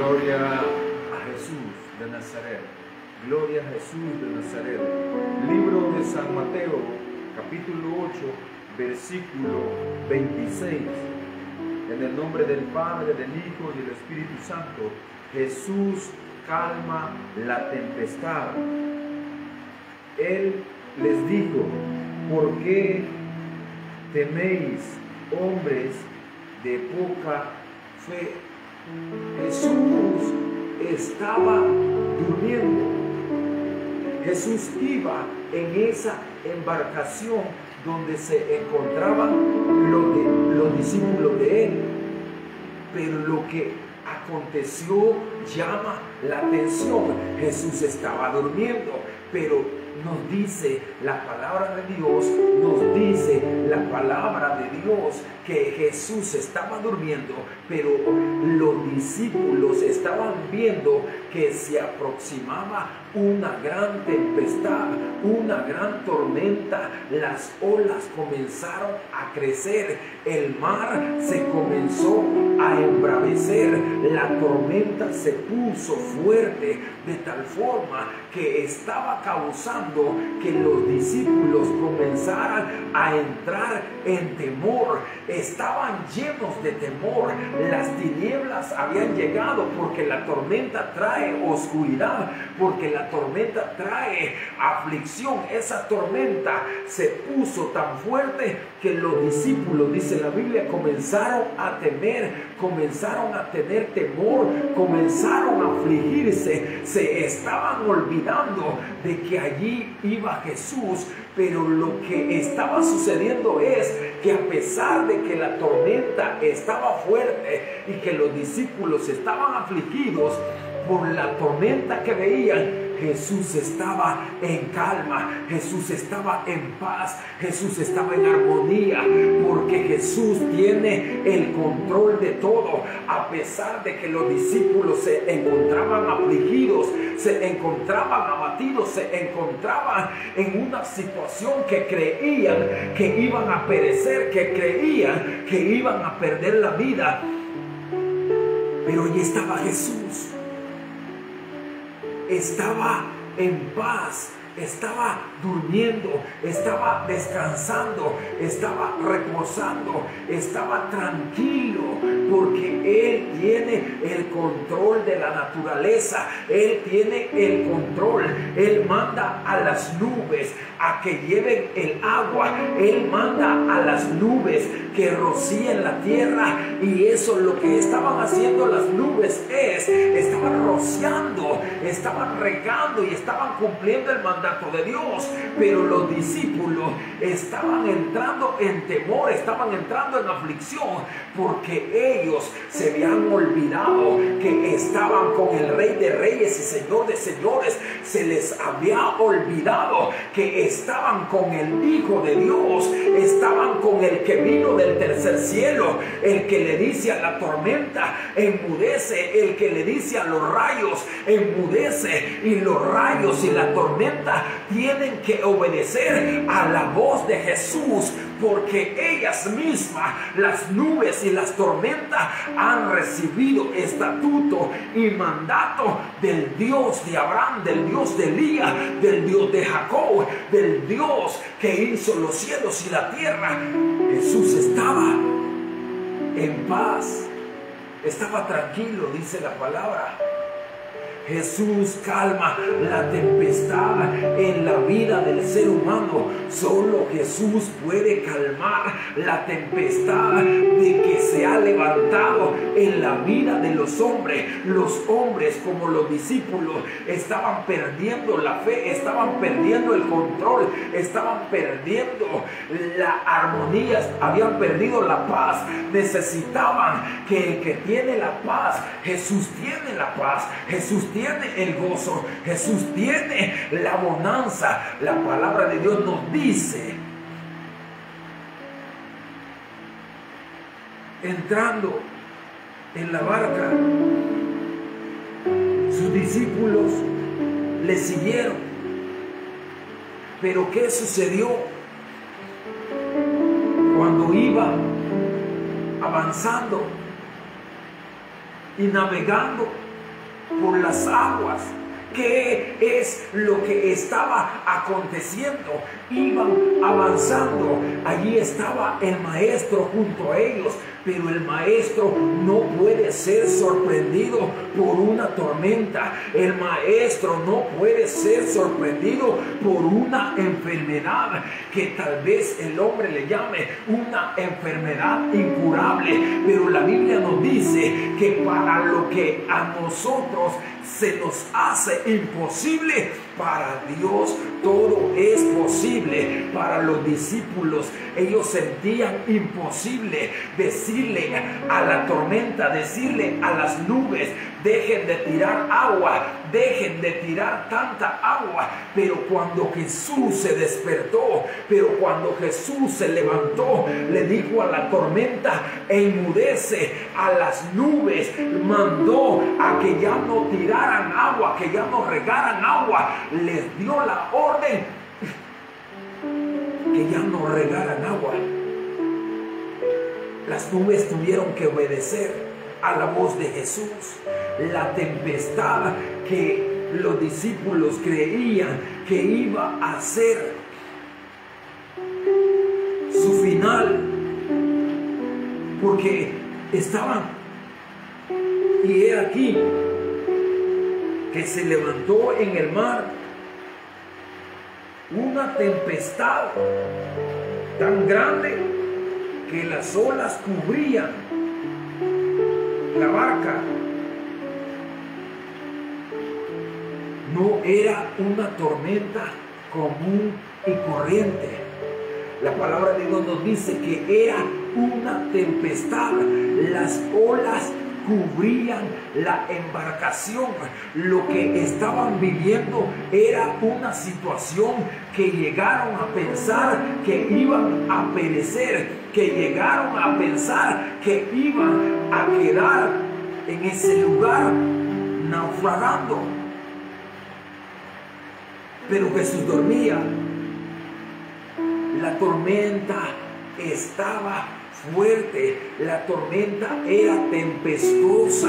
Gloria a Jesús de Nazaret. Gloria a Jesús de Nazaret. Libro de San Mateo, capítulo 8, versículo 26. En el nombre del Padre, del Hijo y del Espíritu Santo, Jesús calma la tempestad. Él les dijo: ¿por qué teméis, hombres de poca fe? Jesús estaba durmiendo. Jesús iba en esa embarcación donde se encontraban los discípulos de él. Pero lo que aconteció llama la atención. Jesús estaba durmiendo, pero nos dice la palabra de Dios, que Jesús estaba durmiendo, pero los discípulos estaban viendo que se aproximaba una gran tempestad, una gran tormenta. Las olas comenzaron a crecer, el mar se comenzó a embravecer, la tormenta se puso fuerte de tal forma que estaba causando que los discípulos comenzaran a entrar en temor. Estaban llenos de temor. Las tinieblas habían llegado, porque la tormenta trae oscuridad, porque la tormenta trae aflicción. Esa tormenta se puso tan fuerte que los discípulos, dice la Biblia, comenzaron a temer, comenzaron a tener temor, comenzaron a afligirse, se estaban olvidando de que allí iba Jesús. Pero lo que estaba sucediendo es que, a pesar de que la tormenta estaba fuerte y que los discípulos estaban afligidos por la tormenta que veían, Jesús estaba en calma, Jesús estaba en paz, Jesús estaba en armonía, porque Jesús tiene el control de todo. A pesar de que los discípulos se encontraban afligidos, se encontraban abatidos, se encontraban en una situación que creían que iban a perecer, que creían que iban a perder la vida, pero allí estaba Jesús. Estaba en paz, estaba durmiendo, estaba descansando, estaba reposando, estaba tranquilo, porque Él tiene el control de la naturaleza. Él tiene el control. Él manda a las nubes a que lleven el agua. Él manda a las nubes que rocíen la tierra, y eso es lo que estaban haciendo las nubes. Estaban rociando, estaban regando y estaban cumpliendo el mandato de Dios. Pero los discípulos estaban entrando en temor, estaban entrando en aflicción, porque ellos se habían olvidado que estaban con el Rey de Reyes y Señor de Señores. Se les había olvidado que estaban con el Hijo de Dios, estaban con el que vino del tercer cielo, el que le dice a la tormenta: enmudece, el que le dice a los rayos: enmudece. Y los rayos y la tormenta tienen que obedecer a la voz de Jesús, porque ellas mismas, las nubes y las tormentas, han recibido estatuto y mandato del Dios de Abraham, del Dios de Elías, del Dios de Jacob, del Dios que hizo los cielos y la tierra. Jesús estaba en paz, estaba tranquilo, dice la palabra. Jesús calma la tempestad en la vida del ser humano. Solo Jesús puede calmar la tempestad de que se ha levantado en la vida de los hombres. Los hombres, como los discípulos, estaban perdiendo la fe, estaban perdiendo el control, estaban perdiendo la armonía, habían perdido la paz. Necesitaban que el que tiene la paz, Jesús tiene la paz, Jesús tiene el gozo, Jesús tiene la bonanza. La palabra de Dios nos dice: entrando en la barca, sus discípulos le siguieron. Pero ¿qué sucedió? Cuando iba avanzando y navegando, por las aguas. ¿Qué es lo que estaba aconteciendo? Iban avanzando. Allí estaba el maestro junto a ellos, pero el maestro no puede ser sorprendido por una tormenta. El maestro no puede ser sorprendido por una enfermedad que tal vez el hombre le llame una enfermedad incurable. Pero la Biblia nos dice que para lo que a nosotros se nos hace imposible, para Dios todo es posible. Para los discípulos, ellos sentían imposible decirle a la tormenta, decirle a las nubes: dejen de tirar agua, dejen de tirar tanta agua. Pero cuando Jesús se despertó, pero cuando Jesús se levantó, le dijo a la tormenta: enmudece. A las nubes mandó a que ya no tiraran agua, que ya no regaran agua. Les dio la orden que ya no regaran agua. Las nubes tuvieron que obedecer a la voz de Jesús. La tempestad que los discípulos creían que iba a ser su final, porque estaban, y he aquí que se levantó en el mar una tempestad tan grande que las olas cubrían la barca. No era una tormenta común y corriente. La palabra de Dios nos dice que era una tempestad. Las olas cubrían la embarcación. Lo que estaban viviendo era una situación que llegaron a pensar que iban a perecer, que llegaron a pensar que iban a quedar en ese lugar naufragando. Pero Jesús dormía. La tormenta estaba fuerte, la tormenta era tempestuosa,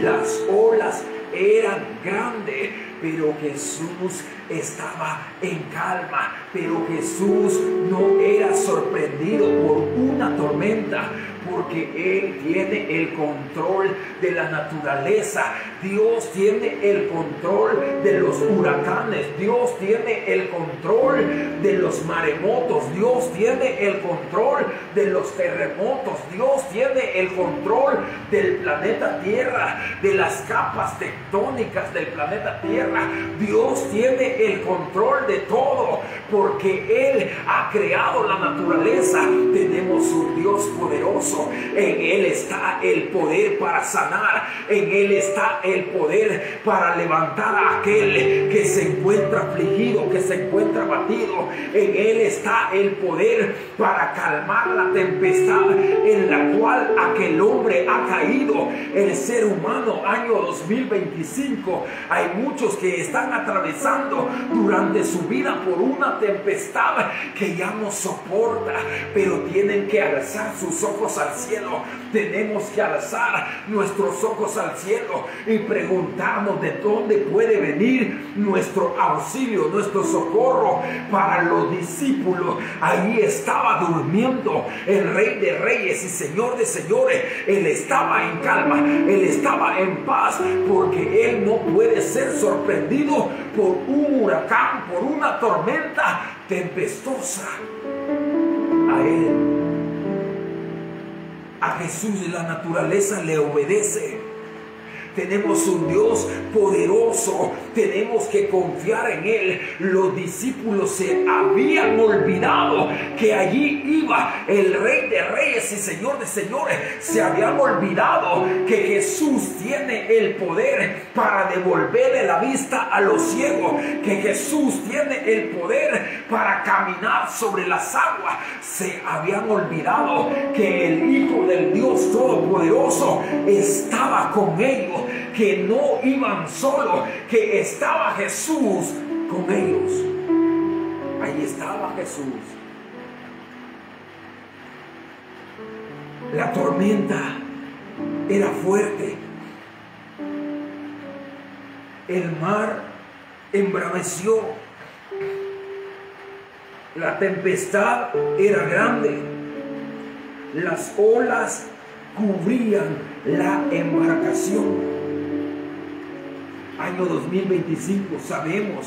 las olas eran grandes, pero Jesús estaba en calma. Pero Jesús no era sorprendido por una tormenta, porque Él tiene el control de la naturaleza. Dios tiene el control de los huracanes. Dios tiene el control de los maremotos. Dios tiene el control de los terremotos. Dios tiene el control del planeta Tierra, de las capas tectónicas del planeta Tierra. Dios tiene el control de todo, porque Él ha creado la naturaleza. Tenemos un Dios poderoso. En Él está el poder para sanar. En Él está el poder para levantar a aquel que se encuentra afligido, que se encuentra abatido. En Él está el poder para calmar la tempestad en la cual aquel hombre ha caído. El ser humano, año 2025, hay muchos que están atravesando durante su vida por una tempestad que ya no soporta, pero tienen que alzar sus ojos al cielo. Tenemos que alzar nuestros ojos al cielo y preguntarnos de dónde puede venir nuestro auxilio, nuestro socorro. Para los discípulos, ahí estaba durmiendo el Rey de Reyes y Señor de Señores. Él estaba en calma, Él estaba en paz, porque Él no puede ser sorprendido por un huracán, por una tormenta tempestuosa. A Él, a Jesús, la naturaleza le obedece. Tenemos un Dios poderoso, tenemos que confiar en Él. Los discípulos se habían olvidado que allí iba el Rey de Reyes y Señor de Señores. Se habían olvidado que Jesús tiene el poder para devolverle la vista a los ciegos, que Jesús tiene el poder para caminar sobre las aguas. Se habían olvidado que el Hijo del Dios Todopoderoso estaba con ellos, que no iban solos, que estaba Jesús con ellos. Ahí estaba Jesús. La tormenta era fuerte. el mar embraveció. La tempestad era grande. Las olas cubrían la embarcación. Año 2025, sabemos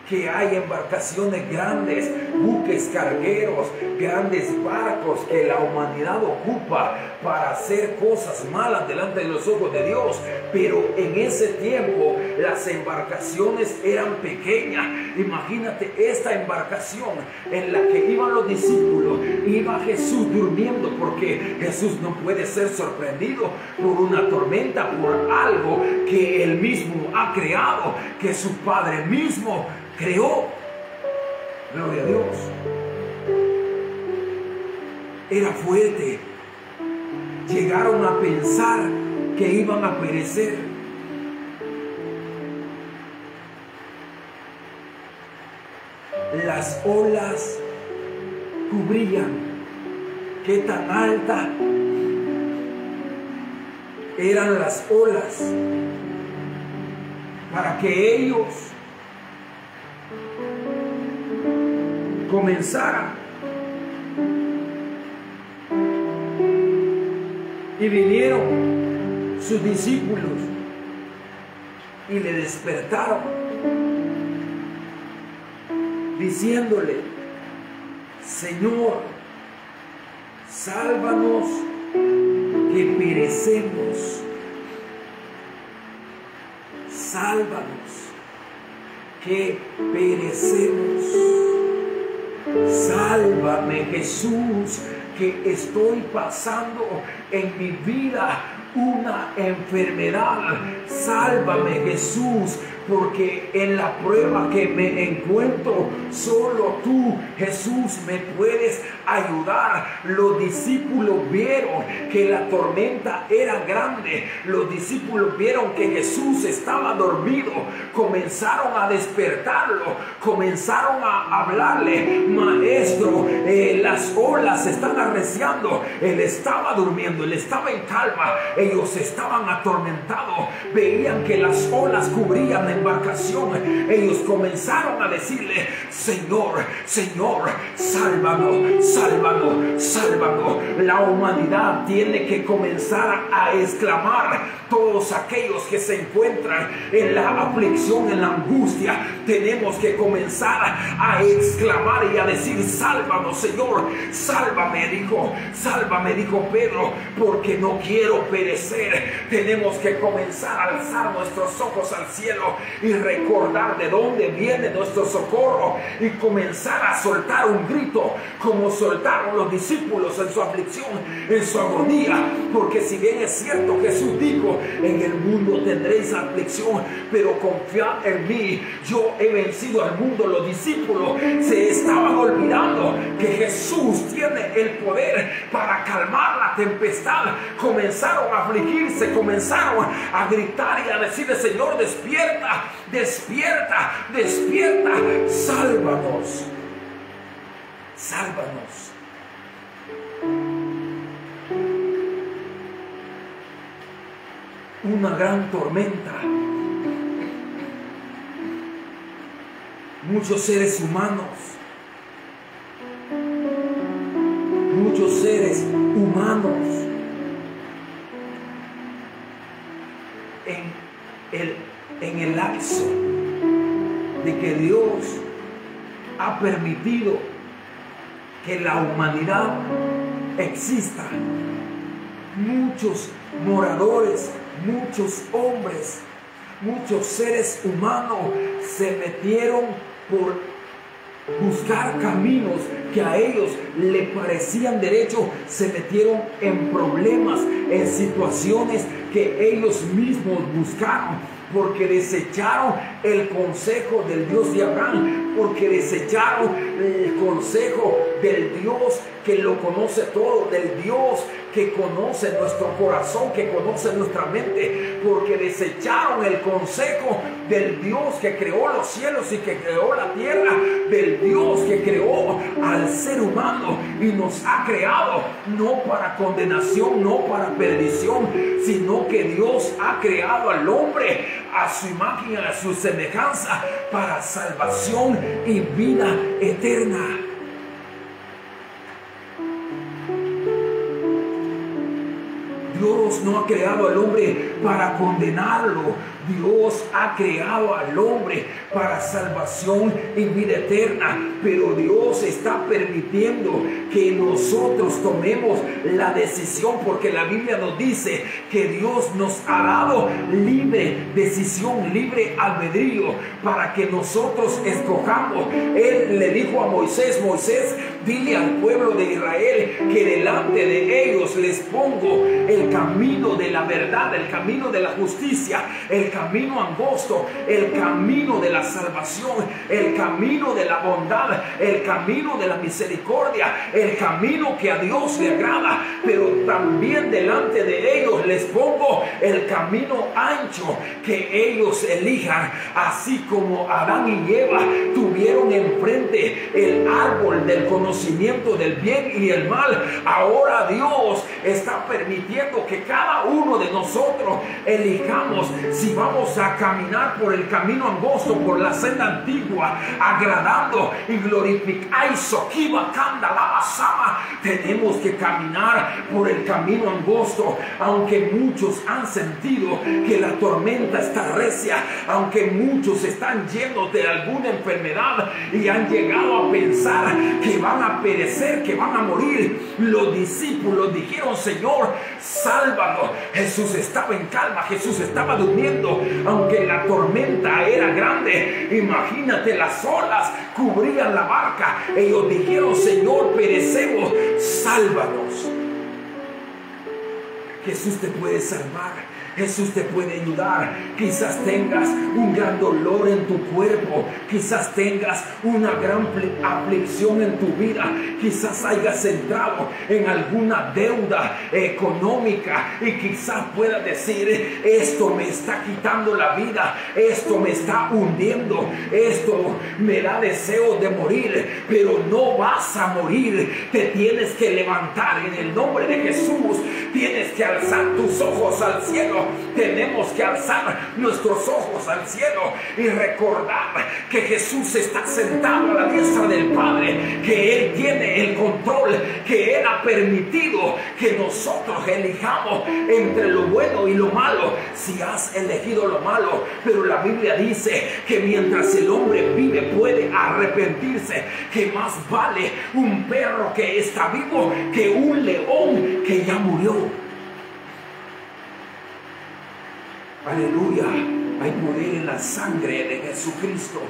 que hay embarcaciones grandes, buques cargueros, grandes barcos que la humanidad ocupa para hacer cosas malas delante de los ojos de Dios. Pero en ese tiempo las embarcaciones eran pequeñas. Imagínate esta embarcación en la que iban los discípulos, iba Jesús durmiendo, porque Jesús no puede ser sorprendido por una tormenta, por algo que Él mismo ha creado, que su Padre mismo creó. Gloria a Dios. Era fuerte. Llegaron a pensar que iban a perecer. Las olas cubrían. ¿Qué tan alta eran las olas para que ellos comenzaran? Y vinieron sus discípulos y le despertaron, diciéndole: Señor, sálvanos que perecemos. Sálvanos que perecemos. Sálvame, Jesús, que estoy pasando en mi vida una enfermedad. Sálvame, Jesús, porque en la prueba que me encuentro, solo tú, Jesús, me puedes ayudar. Los discípulos vieron que la tormenta era grande. Los discípulos vieron que Jesús estaba dormido. Comenzaron a despertarlo. Comenzaron a hablarle: Maestro, las olas están arreciando. Él estaba durmiendo, él estaba en calma. Ellos estaban atormentados. Veían que las olas cubrían la embarcación. Ellos comenzaron a decirle: Señor, Señor, sálvanos, sálvanos, sálvanos. La humanidad tiene que comenzar a exclamar. Todos aquellos que se encuentran en la aflicción, en la angustia, tenemos que comenzar a exclamar y a decir: sálvanos, Señor, sálvame, dijo Pedro, porque no quiero perecer. Tenemos que comenzar a alzar nuestros ojos al cielo y recordar de dónde viene nuestro socorro, y comenzar a soltar un grito como soltaron los discípulos en su aflicción, en su agonía. Porque si bien es cierto, Jesús dijo: en el mundo tendréis aflicción, pero confiad en mí, yo he vencido al mundo. Los discípulos se estaban olvidando que Jesús tiene el poder para calmar la tempestad. Comenzaron a afligirse, comenzaron a gritar y a decirle: Señor, despierta, despierta, despierta, sálvanos, sálvanos. Una gran tormenta. Muchos seres humanos, en el lapso de que Dios ha permitido que la humanidad exista, muchos moradores, muchos hombres, muchos seres humanos se metieron por buscar caminos que a ellos le parecían derechos. Se metieron en problemas, en situaciones que ellos mismos buscaron, porque desecharon el consejo del Dios de Abraham, porque desecharon el consejo del Dios que lo conoce todo, del Dios que conoce nuestro corazón, que conoce nuestra mente, porque desecharon el consejo del Dios que creó los cielos y que creó la tierra, del Dios que creó al ser humano y nos ha creado no para condenación, no para perdición, sino que Dios ha creado al hombre a su imagen, a su semejanza, para salvación y vida eterna. Dios no ha creado al hombre para condenarlo. Dios ha creado al hombre para salvación y vida eterna, pero Dios está permitiendo que nosotros tomemos la decisión, porque la Biblia nos dice que Dios nos ha dado libre decisión, libre albedrío, para que nosotros escojamos. Él le dijo a Moisés: Moisés, dile al pueblo de Israel que delante de ellos les pongo el camino de la verdad, el camino de la justicia, el camino angosto, el camino de la salvación, el camino de la bondad, el camino de la misericordia, el camino que a Dios le agrada. Pero también delante de ellos les pongo el camino ancho que ellos elijan, así como Adán y Eva tuvieron enfrente el árbol del conocimiento del bien y el mal. Ahora Dios está permitiendo que cada uno de nosotros elijamos si vamos a caminar por el camino angosto, por la senda antigua, agradando y glorificando. Tenemos que caminar por el camino angosto, aunque muchos han sentido que la tormenta está recia, aunque muchos están llenos de alguna enfermedad y han llegado a pensar que van a perecer, que van a morir. Los discípulos dijeron: Señor, sálvanos. Jesús estaba en calma, Jesús estaba durmiendo, aunque la tormenta era grande. Imagínate, las olas cubrían la barca. Ellos dijeron: Señor, perecemos, sálvanos. Jesús te puede salvar. Jesús te puede ayudar. Quizás tengas un gran dolor en tu cuerpo, quizás tengas una gran aflicción en tu vida, quizás hayas entrado en alguna deuda económica y quizás puedas decir: esto me está quitando la vida, esto me está hundiendo, esto me da deseo de morir. Pero no vas a morir, te tienes que levantar en el nombre de Jesús. Tienes que alzar tus ojos al cielo. Tenemos que alzar nuestros ojos al cielo y recordar que Jesús está sentado a la diestra del Padre, que Él tiene el control, que Él ha permitido que nosotros elijamos entre lo bueno y lo malo. Si has elegido lo malo, pero la Biblia dice que mientras el hombre vive puede arrepentirse, que más vale un perro que está vivo que un león que ya murió. Aleluya, hay poder en la sangre de Jesucristo.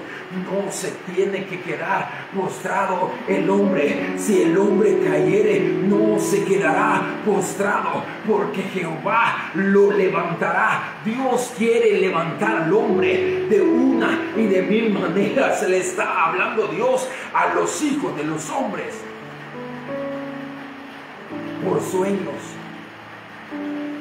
No se tiene que quedar postrado el hombre. Si el hombre cayere, no se quedará postrado, porque Jehová lo levantará. Dios quiere levantar al hombre de una y de mil maneras. Se le está hablando Dios a los hijos de los hombres por sueños.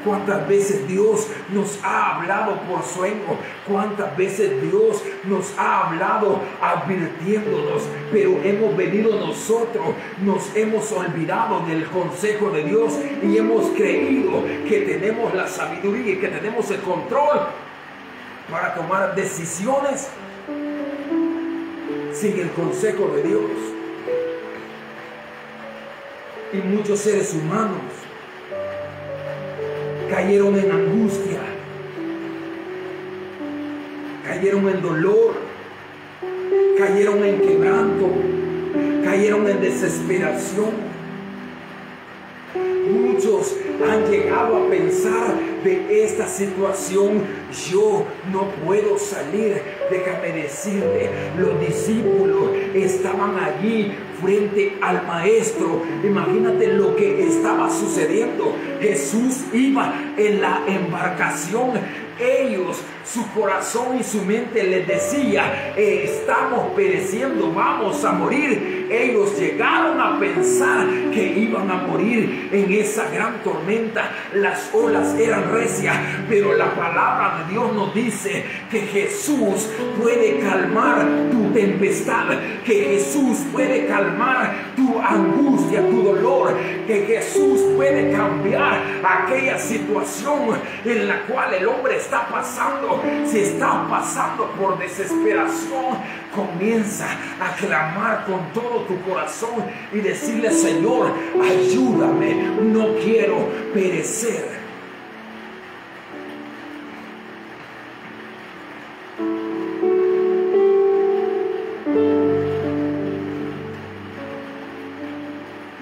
¿Cuántas veces Dios nos ha hablado por sueño? ¿Cuántas veces Dios nos ha hablado advirtiéndonos? Pero hemos venido nosotros, nos hemos olvidado del consejo de Dios y hemos creído que tenemos la sabiduría y que tenemos el control para tomar decisiones sin el consejo de Dios. Y muchos seres humanos cayeron en angustia, cayeron en dolor, cayeron en quebranto, cayeron en desesperación. Muchos han llegado a pensar de esta situación: yo no puedo salir. Déjame decirte, los discípulos estaban allí frente al maestro. Imagínate lo que estaba sucediendo. Jesús iba en la embarcación ellos, su corazón y su mente les decía, estamos pereciendo, vamos a morir. Ellos llegaron a pensar que iban a morir en esa gran tormenta. Las olas eran recias, pero la palabra de Dios nos dice que Jesús puede calmar tu tempestad, que Jesús puede calmar tu angustia, tu dolor, que Jesús puede cambiar aquella situación en la cual el hombre está pasando. Si está pasando por desesperación, comienza a clamar con todo tu corazón y decirle: Señor, ayúdame, no quiero perecer.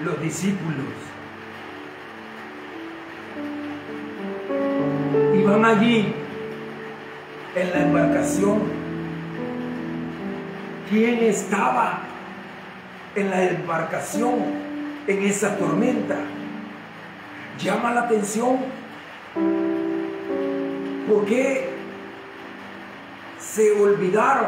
Los discípulos iban allí en la embarcación. ¿Quién estaba en la embarcación en esa tormenta? Llama la atención. ¿Por qué se olvidaron?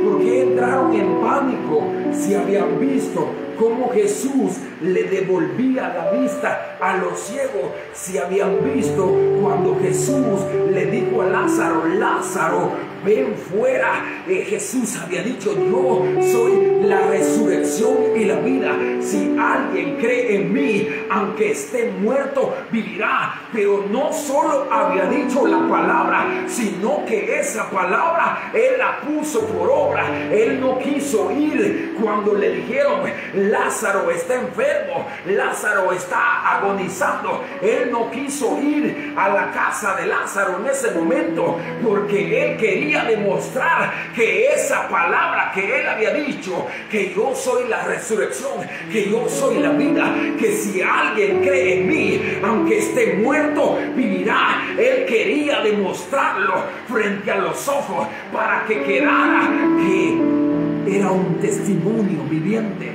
¿Por qué entraron en pánico si habían visto cómo Jesús le devolvía la vista a los ciegos? Si habían visto cuando Jesús le dijo a Lázaro: Lázaro, ven fuera. Jesús había dicho: yo soy la resurrección y la vida. Si alguien cree en mí, aunque esté muerto, vivirá. Pero no solo había dicho la palabra, sino que esa palabra Él la puso por obra. Él no quiso ir cuando le dijeron: Lázaro está enfermo, Lázaro está agonizando. Él no quiso ir a la casa de Lázaro en ese momento, porque Él quería demostrar que esa palabra que Él había dicho, que yo soy la resurrección, que yo soy la vida, que si alguien cree en mí, aunque esté muerto, vivirá. Él quería demostrarlo frente a los ojos para que quedara que era un testimonio viviente.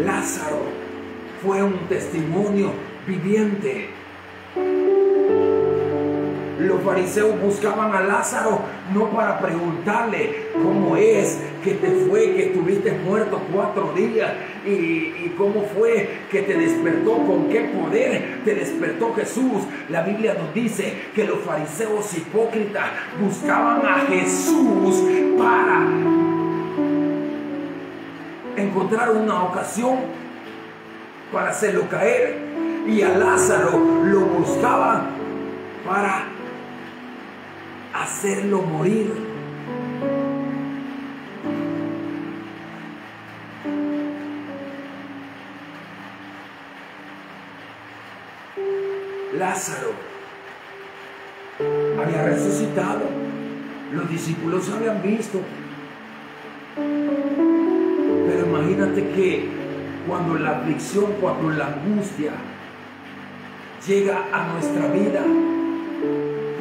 Lázaro fue un testimonio viviente. Los fariseos buscaban a Lázaro no para preguntarle: ¿cómo es que te fue, que estuviste muerto 4 días? ¿Y cómo fue que te despertó? ¿Con qué poder te despertó Jesús? La Biblia nos dice que los fariseos hipócritas buscaban a Jesús para encontrar una ocasión para hacerlo caer, y a Lázaro lo buscaban para hacerlo morir. Lázaro había resucitado, los discípulos habían visto. Pero imagínate que cuando la aflicción, cuando la angustia llega a nuestra vida,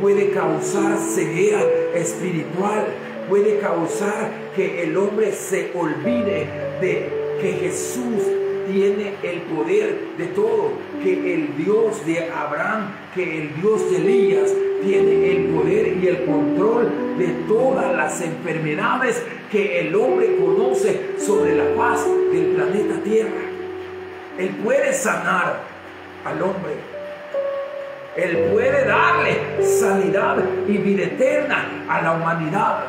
puede causar ceguera espiritual, puede causar que el hombre se olvide de que Jesús tiene el poder de todo, que el Dios de Abraham, que el Dios de Elías tiene el poder y el control de todas las enfermedades que el hombre conoce sobre la faz del planeta Tierra. Él puede sanar al hombre. Él puede darle sanidad y vida eterna a la humanidad.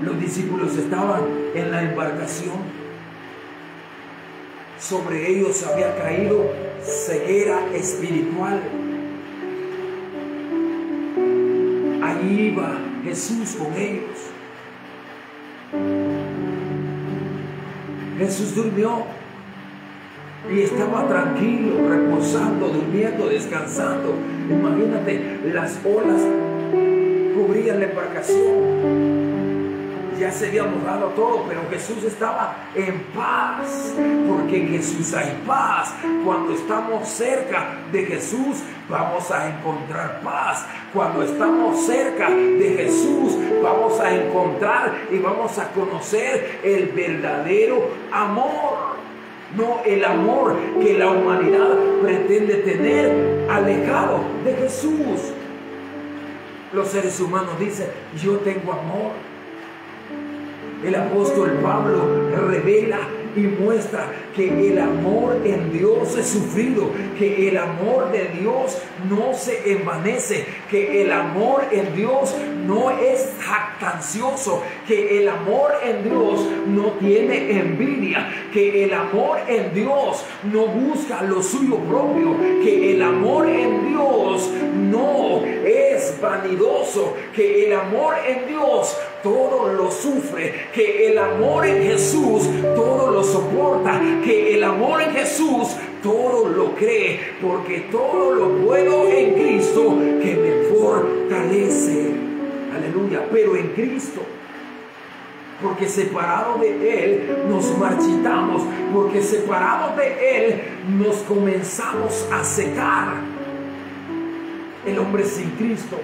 Los discípulos estaban en la embarcación. Sobre ellos había caído ceguera espiritual. Allí iba Jesús con ellos. Jesús durmió y estaba tranquilo, reposando, durmiendo, descansando. Imagínate, las olas cubrían la embarcación. Ya se había mojado todo, pero Jesús estaba en paz, porque en Jesús hay paz. Cuando estamos cerca de Jesús, vamos a encontrar paz. Cuando estamos cerca de Jesús, vamos a encontrar y vamos a conocer el verdadero amor. no el amor que la humanidad pretende tener alejado de Jesús. Los seres humanos dicen, yo tengo amor. El apóstol Pablo revela y muestra que el amor en Dios es sufrido, que el amor de Dios no se envanece, que el amor en Dios no es jactancioso, que el amor en Dios no tiene envidia, que el amor en Dios no busca lo suyo propio, que el amor en Dios no es vanidoso, que el amor en Dios todo lo sufre, que el amor en Jesús todo lo soporta, que el amor en Jesús todo lo cree, porque todo lo puedo en Cristo que me fortalece. Aleluya. Pero en Cristo, porque separado de Él nos marchitamos, porque separados de Él nos comenzamos a secar. El hombre sin Cristo,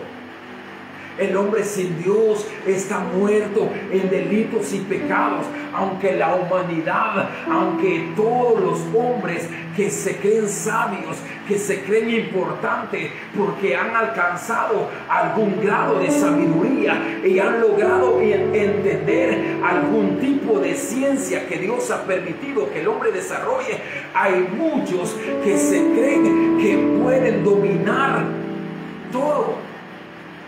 el hombre sin Dios está muerto en delitos y pecados. Aunque la humanidad, aunque todos los hombres que se creen sabios, que se creen importantes porque han alcanzado algún grado de sabiduría y han logrado entender algún tipo de ciencia que Dios ha permitido que el hombre desarrolle, hay muchos que se creen que pueden dominar todo.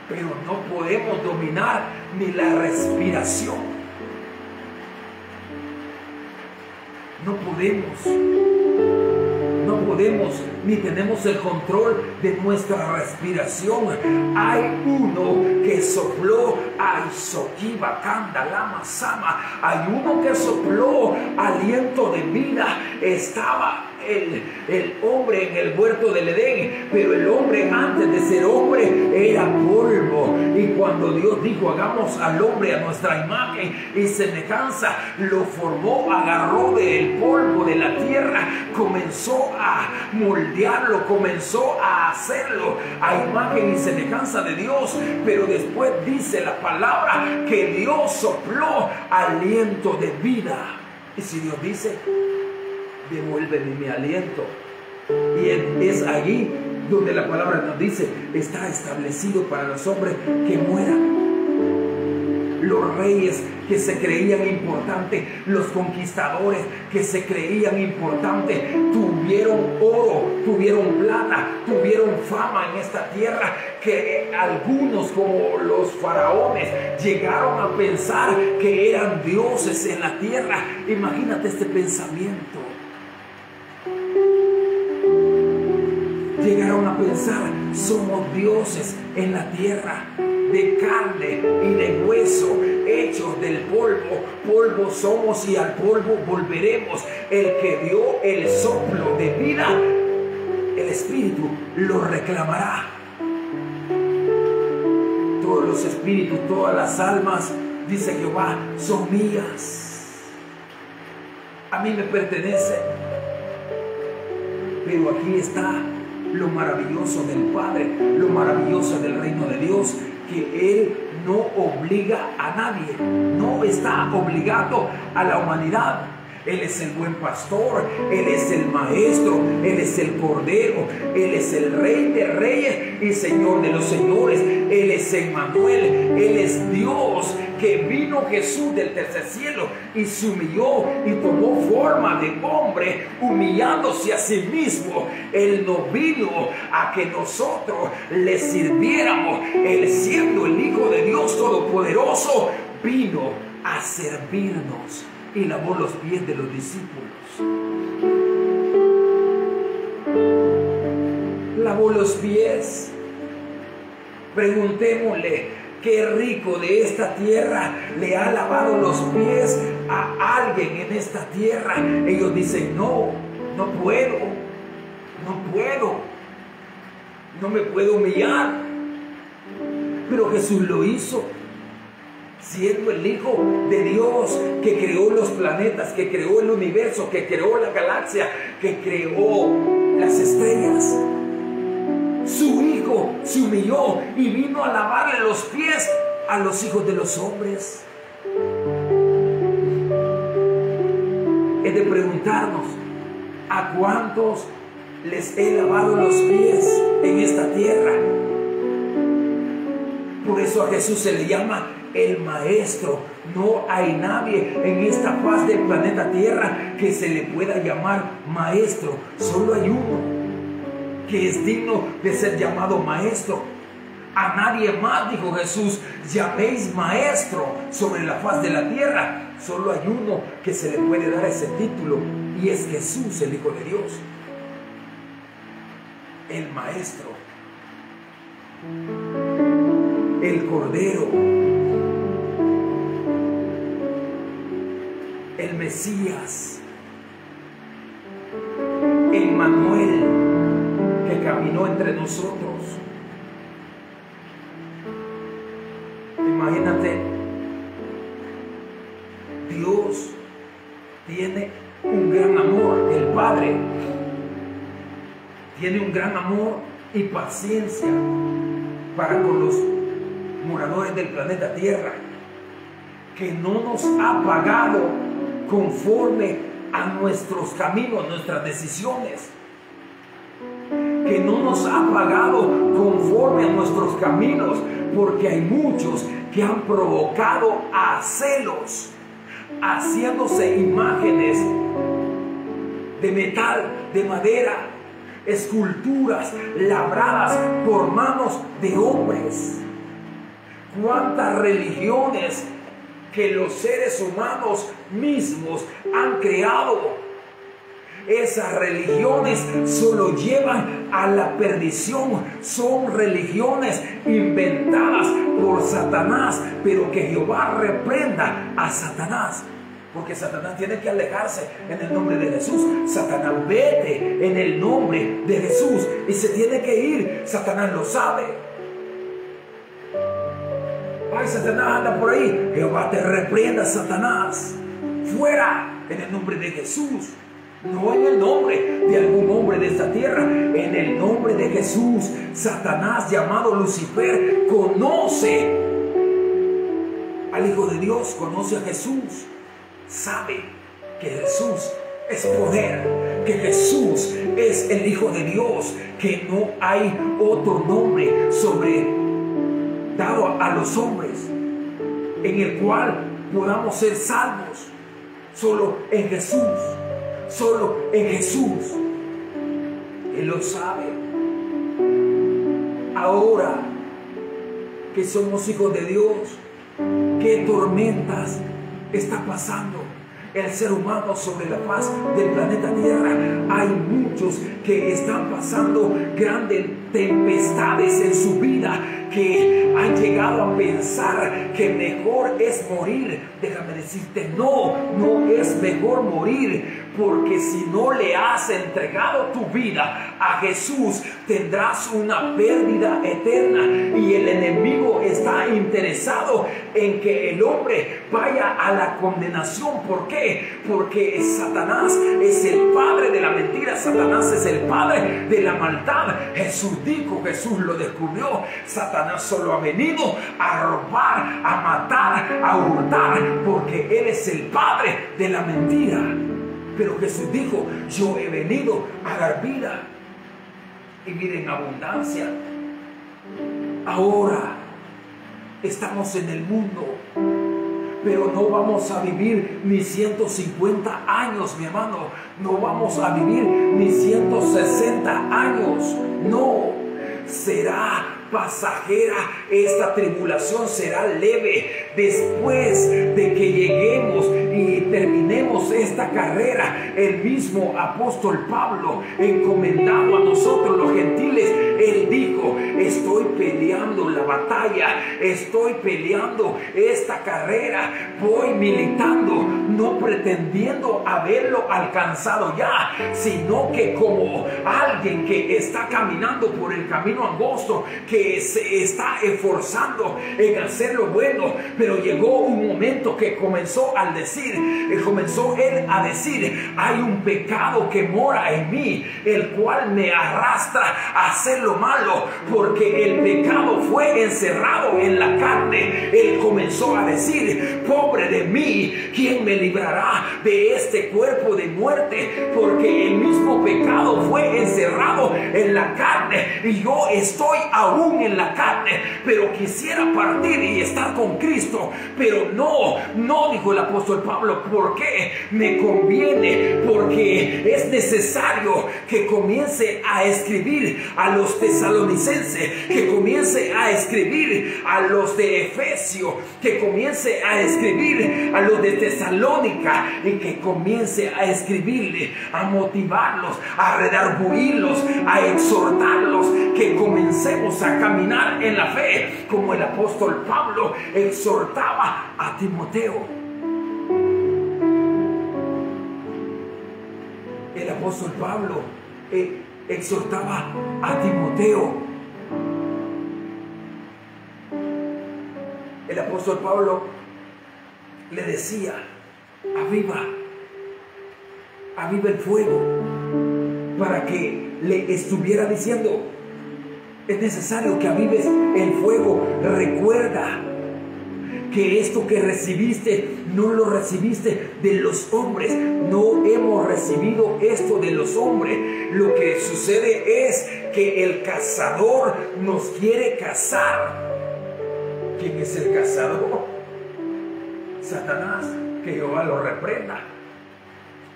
Pero no podemos dominar ni la respiración. No podemos, ni tenemos el control de nuestra respiración. Hay uno que sopló a Isokiba, Kanda, Lama, Sama. Hay uno que sopló aliento de vida. Estaba el hombre en el huerto del Edén, pero el hombre antes de ser hombre era polvo. Y cuando Dios dijo, hagamos al hombre a nuestra imagen y semejanza, lo formó, agarró del polvo de la tierra, comenzó a moldearlo, comenzó a hacerlo a imagen y semejanza de Dios. Pero después dice la palabra que Dios sopló aliento de vida. Y si Dios dice, devuélveme mi aliento, y es allí donde la palabra nos dice, está establecido para los hombres que mueran. Los reyes que se creían importantes, los conquistadores que se creían importantes, tuvieron oro, tuvieron plata, tuvieron fama en esta tierra, que algunos, como los faraones, llegaron a pensar que eran dioses en la tierra. Imagínate este pensamiento. Llegaron a pensar, somos dioses en la tierra, de carne y de hueso, hechos del polvo. Polvo somos y al polvo volveremos. El que dio el soplo de vida, el Espíritu lo reclamará. Todos los espíritus, todas las almas, dice Jehová, son mías. A mí me pertenecen. Pero aquí está lo maravilloso del Padre, lo maravilloso del reino de Dios, que Él no obliga a nadie, no está obligando a la humanidad. Él es el buen pastor, Él es el maestro, Él es el cordero, Él es el rey de reyes y señor de los señores. Él es Emmanuel, Él es Dios, que vino Jesús del tercer cielo y se humilló y tomó forma de hombre, humillándose a sí mismo. Él no vino a que nosotros le sirviéramos. Él, siendo el Hijo de Dios Todopoderoso, vino a servirnos y lavó los pies de los discípulos. Lavó los pies. Preguntémosle, qué rico de esta tierra le ha lavado los pies a alguien en esta tierra. Ellos dicen, no puedo, no me puedo humillar. Pero Jesús lo hizo, siendo el Hijo de Dios, que creó los planetas, que creó el universo, que creó la galaxia, que creó las estrellas. Su Hijo se humilló y vino a lavarle los pies a los hijos de los hombres. Es de preguntarnos, ¿A cuántos les he lavado los pies en esta tierra? Por eso a Jesús se le llama el Maestro. No hay nadie en esta faz del planeta Tierra que se le pueda llamar Maestro. Solo hay uno que es digno de ser llamado Maestro. A nadie más, dijo Jesús, llaméis Maestro sobre la faz de la tierra. Solo hay uno que se le puede dar ese título, y es Jesús, el Hijo de Dios, el Maestro, el Cordero, el Mesías, el Manuel que caminó entre nosotros. Imagínate, Dios tiene un gran amor, el Padre tiene un gran amor y paciencia para con los moradores del planeta Tierra, que no nos ha pagado conforme a nuestros caminos, nuestras decisiones, que no nos ha pagado conforme a nuestros caminos, porque hay muchos que han provocado a celos, haciéndose imágenes de metal, de madera, esculturas labradas por manos de hombres. ¿Cuántas religiones que los seres humanos mismos han creado? Esas religiones solo llevan a la perdición. Son religiones inventadas por Satanás, pero que Jehová reprenda a Satanás, porque Satanás tiene que alejarse en el nombre de Jesús. Satanás, vete en el nombre de Jesús, y se tiene que ir. Satanás lo sabe. Ay, Satanás anda por ahí. Jehová te reprenda, Satanás. Fuera en el nombre de Jesús. No en el nombre de algún hombre de esta tierra, en el nombre de Jesús. Satanás, llamado Lucifer, conoce al Hijo de Dios, conoce a Jesús, sabe que Jesús es poder, que Jesús es el Hijo de Dios, que no hay otro nombre dado a los hombres en el cual podamos ser salvos. Solo en Jesús. Solo en Jesús. Él lo sabe. Ahora que somos hijos de Dios, ¿qué tormentas está pasando el ser humano sobre la faz del planeta Tierra? Hay muchos que están pasando grandes tempestades en su vida, que han llegado a pensar que mejor es morir. Déjame decirte, no es mejor morir, porque si no le has entregado tu vida a Jesús, tendrás una pérdida eterna, y el enemigo está interesado en que el hombre vaya a la condenación. ¿Por qué? Porque Satanás es el padre de la mentira, Satanás es el padre de la maldad. Jesús dijo, Jesús lo descubrió, Satanás solo ha venido a robar, a matar, a hurtar, porque él es el padre de la mentira. Pero Jesús dijo, yo he venido a dar vida, y vida en abundancia. Ahora estamos en el mundo, pero no vamos a vivir ni 150 años, mi hermano. No vamos a vivir ni 160 años. No, será pasajera, esta tribulación será leve. Después de que lleguemos y terminemos esta carrera, el mismo apóstol Pablo, encomendado a nosotros los gentiles, él dijo, estoy peleando la batalla, estoy peleando esta carrera, voy militando, no pretendiendo haberlo alcanzado ya, sino que como alguien que está caminando por el camino angosto, que que se está esforzando en hacer lo bueno, pero llegó un momento que comenzó él a decir, hay un pecado que mora en mí, el cual me arrastra a hacer lo malo, porque el pecado fue encerrado en la carne. Él comenzó a decir, pobre de mí, ¿quién me librará de este cuerpo de muerte? Porque el mismo pecado fue encerrado en la carne y yo estoy aún en la carne, pero quisiera partir y estar con Cristo. Pero no, dijo el apóstol Pablo, ¿por qué? Me conviene, porque es necesario que comience a escribir a los tesalonicenses, que comience a escribir a los de Efesio, que comience a escribir a los de Tesalónica, y que comience a escribirle, a motivarlos, a redarguirlos, a exhortarlos, que comencemos a caminar en la fe, como el apóstol Pablo exhortaba a Timoteo. El apóstol Pablo exhortaba a Timoteo. El apóstol Pablo le decía, aviva el fuego, para que le estuviera diciendo, es necesario que avives el fuego. Recuerda que esto que recibiste no lo recibiste de los hombres, no hemos recibido esto de los hombres. Lo que sucede es que el cazador nos quiere cazar. ¿Quién es el cazador? Satanás. Que Jehová lo reprenda,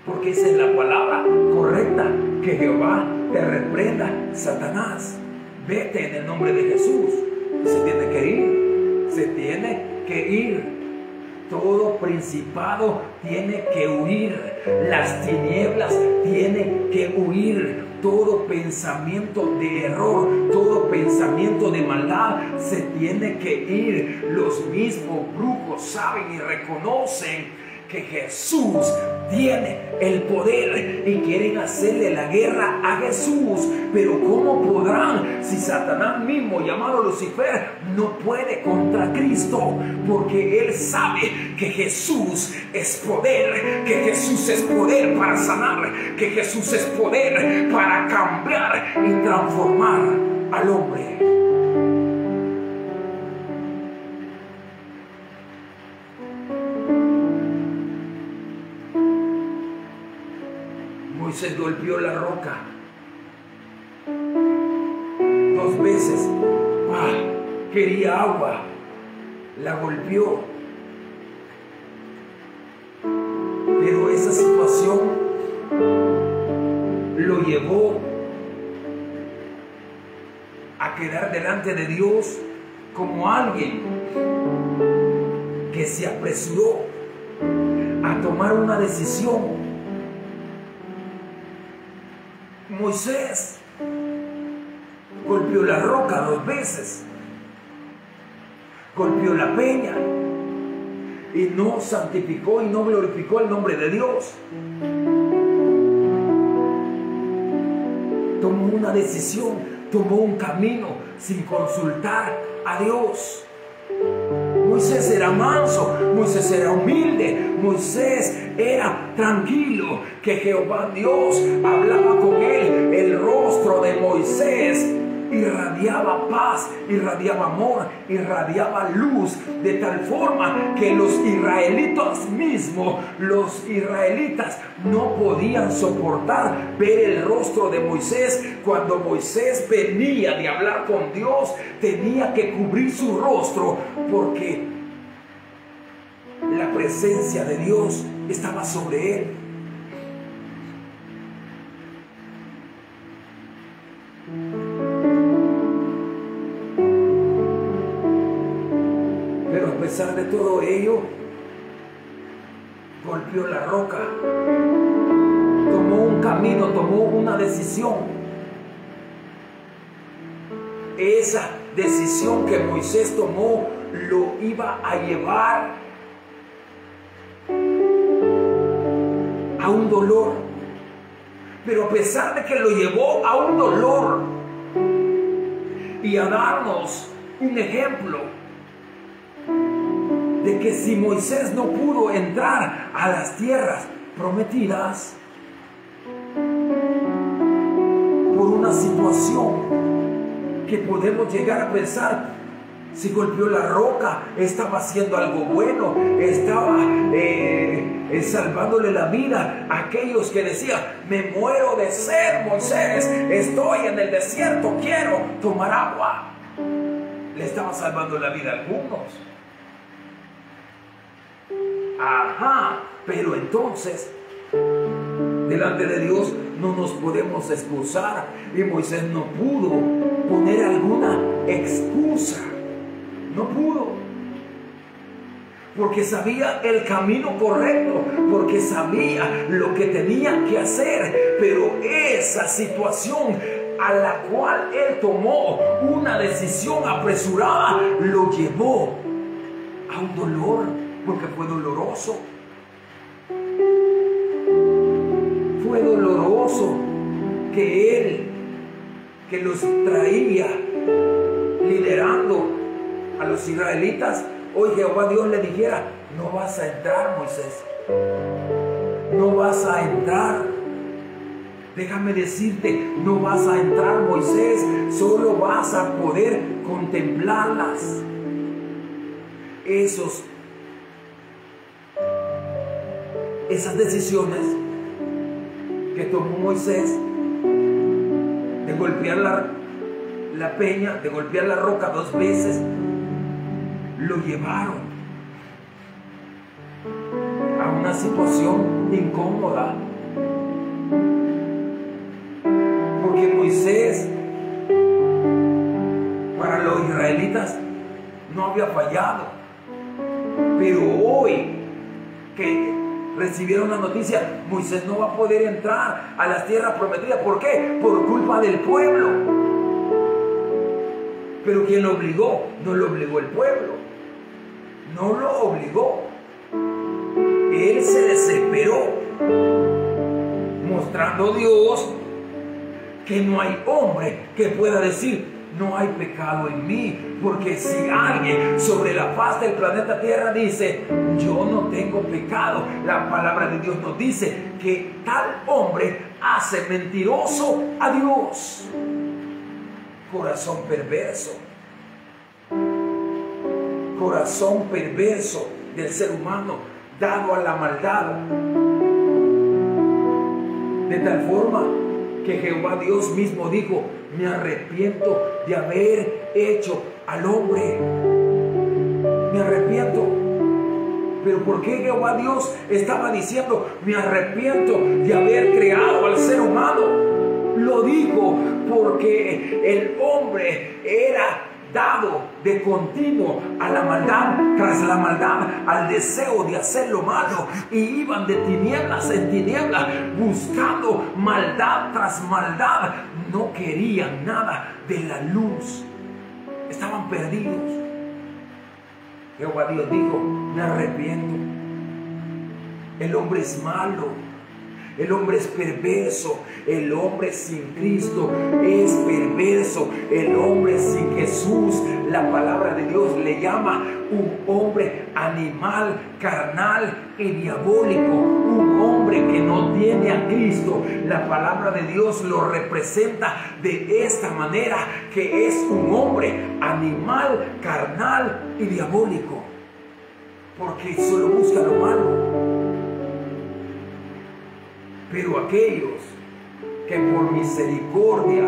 porque esa es la palabra correcta. Que Jehová te reprenda, Satanás. Vete en el nombre de Jesús. Se tiene que ir, se tiene que ir. Todo principado tiene que huir, las tinieblas tienen que huir, todo pensamiento de error, todo pensamiento de maldad se tiene que ir. Los mismos brujos saben y reconocen que Jesús tiene el poder y quieren hacerle la guerra a Jesús. Pero ¿cómo podrán si Satanás mismo, llamado Lucifer, no puede contra Cristo? Porque él sabe que Jesús es poder, que Jesús es poder para sanar, que Jesús es poder para cambiar y transformar al hombre. Moisés golpeó la roca 2 veces. Quería agua, la golpeó. Pero esa situación lo llevó a quedar delante de Dios como alguien que se apresuró a tomar una decisión. Moisés golpeó la roca 2 veces, golpeó la peña y no santificó y no glorificó el nombre de Dios. Tomó una decisión, tomó un camino sin consultar a Dios. Moisés era manso, Moisés era humilde, Moisés era tranquilo, que Jehová Dios hablaba con él. El rostro de Moisés irradiaba paz, irradiaba amor, irradiaba luz, de tal forma que los israelitas no podían soportar ver el rostro de Moisés. Cuando Moisés venía de hablar con Dios, tenía que cubrir su rostro, porque la presencia de Dios estaba sobre él. Pero a pesar de todo ello, golpeó la roca, tomó un camino, tomó una decisión. Esa decisión que Moisés tomó lo iba a llevar a un dolor. Pero a pesar de que lo llevó a un dolor, y a darnos un ejemplo de que si Moisés no pudo entrar a las tierras prometidas por una situación que podemos llegar a pensar, si golpeó la roca, estaba haciendo algo bueno, estaba salvándole la vida a aquellos que decían, me muero de sed, Moisés, estoy en el desierto, quiero tomar agua. Le estaba salvando la vida a algunos. Ajá, pero entonces delante de Dios no nos podemos excusar, y Moisés no pudo poner alguna excusa. No pudo, porque sabía el camino correcto, porque sabía lo que tenía que hacer, pero esa situación a la cual él tomó una decisión apresurada lo llevó a un dolor, porque fue doloroso. Fue doloroso que él, que los traía liderando a los israelitas, hoy Jehová Dios le dijera, no vas a entrar, Moisés, no vas a entrar. Déjame decirte, no vas a entrar, Moisés, solo vas a poder contemplarlas. Esas decisiones que tomó Moisés de golpear la peña, de golpear la roca 2 veces, lo llevaron a una situación incómoda, porque Moisés para los israelitas no había fallado, pero hoy que recibieron la noticia, Moisés no va a poder entrar a las tierras prometidas. ¿Por qué? Por culpa del pueblo. Pero ¿quién lo obligó? No lo obligó el pueblo, no lo obligó. Él se desesperó, mostrando a Dios que no hay hombre que pueda decir, no hay pecado en mí, porque si alguien sobre la faz del planeta Tierra dice, yo no tengo pecado, la palabra de Dios nos dice que tal hombre hace mentiroso a Dios. Corazón perverso del ser humano, dado a la maldad, de tal forma que Jehová Dios mismo dijo, me arrepiento de haber hecho al hombre, me arrepiento. Pero ¿por qué Jehová Dios estaba diciendo, me arrepiento de haber creado al ser humano? Lo dijo porque el hombre era dado de continuo a la maldad, tras la maldad, al deseo de hacer lo malo, y iban de tinieblas en tinieblas buscando maldad tras maldad. No querían nada de la luz, estaban perdidos. Jehová Dios dijo, me arrepiento. El hombre es malo, el hombre es perverso, el hombre sin Cristo es perverso, el hombre sin Jesús, la palabra de Dios le llama un hombre animal, carnal y diabólico, un hombre que no tiene a Cristo. La palabra de Dios lo representa de esta manera, que es un hombre animal, carnal y diabólico, porque solo busca lo malo. Pero aquellos que por misericordia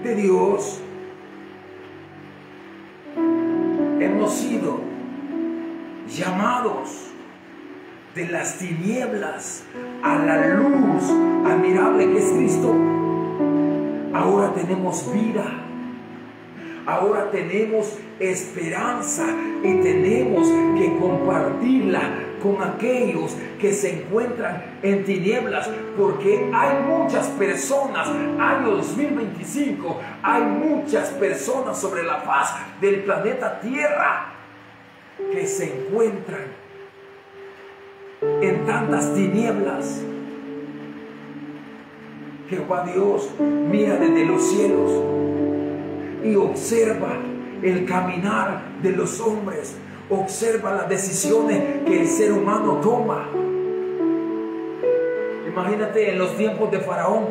de Dios hemos sido llamados de las tinieblas a la luz admirable que es Cristo, ahora tenemos vida, ahora tenemos esperanza, y tenemos que compartirla con aquellos que se encuentran en tinieblas, porque hay muchas personas, año 2025, hay muchas personas sobre la faz del planeta Tierra que se encuentran en tantas tinieblas. Jehová Dios mira desde los cielos y observa el caminar de los hombres. Observa las decisiones que el ser humano toma. Imagínate en los tiempos de Faraón.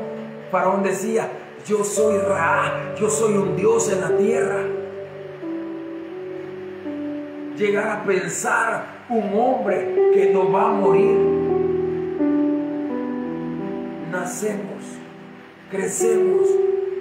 Faraón decía: yo soy Ra, yo soy un Dios en la tierra. Llegar a pensar un hombre que no va a morir. Nacemos, crecemos,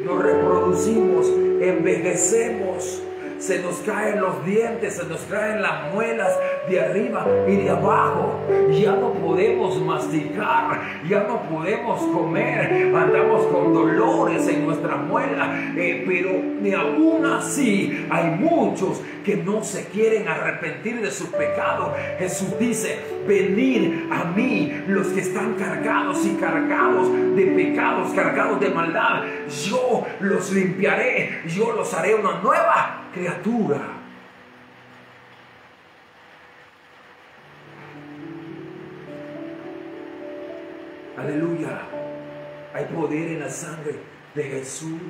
nos reproducimos, envejecemos. Se nos caen los dientes, se nos caen las muelas de arriba y de abajo. Ya no podemos masticar, ya no podemos comer. Andamos con dolores en nuestra muela. Pero ni aún así hay muchos que no se quieren arrepentir de su pecado. Jesús dice: venid a mí los que están cargados y cargados de pecados, cargados de maldad. Yo los limpiaré, yo los haré una nueva criatura. Aleluya. Hay poder en la sangre de Jesús.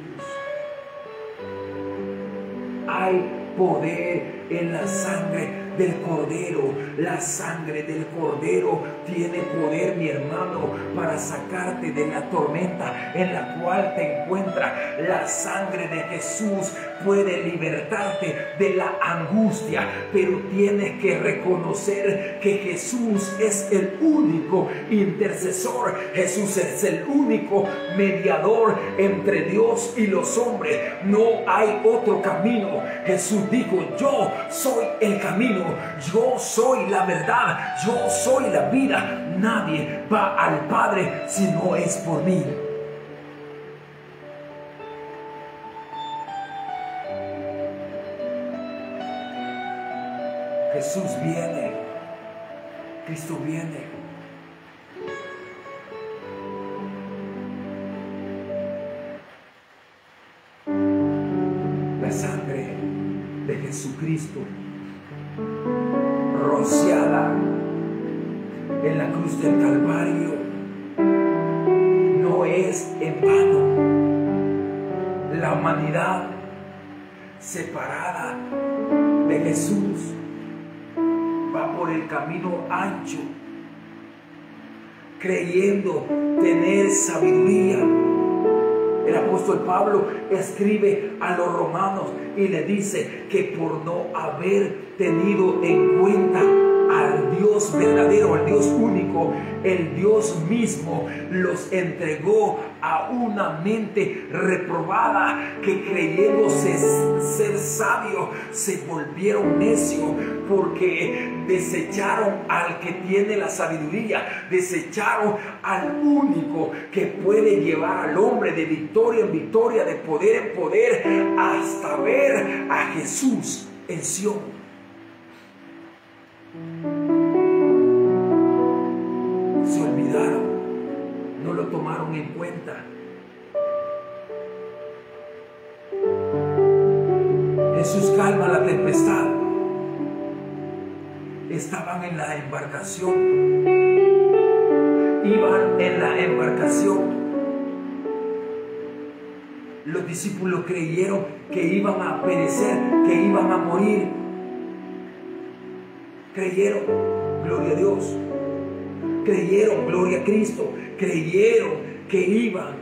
Hay poder en la sangre del Cordero. La sangre del Cordero tiene poder, mi hermano, para sacarte de la tormenta en la cual te encuentras. La sangre de Jesús puede libertarte de la angustia, pero tienes que reconocer que Jesús es el único intercesor. Jesús es el único mediador entre Dios y los hombres. No hay otro camino. Jesús dijo: yo soy el camino, yo soy la verdad, yo soy la vida. Nadie va al Padre si no es por mí. Jesús viene, Cristo viene. La sangre de Jesucristo rociada en la cruz del Calvario no es en vano. La humanidad separada de Jesús va por el camino ancho, creyendo tener sabiduría. El apóstol Pablo escribe a los romanos y le dice que por no haber tenido en cuenta al Dios verdadero, al Dios único, el Dios mismo los entregó a una mente reprobada, que creyendo ser sabios se volvieron necios, porque desecharon al que tiene la sabiduría, desecharon al único que puede llevar al hombre de victoria en victoria, de poder en poder, hasta ver a Jesús en Sión. Se olvidaron, no lo tomaron en cuenta. Jesús calma la tempestad. Estaban en la embarcación, iban en la embarcación. Los discípulos creyeron que iban a perecer, que iban a morir. Creyeron, gloria a Dios. Creyeron, gloria a Cristo. Creyeron que iban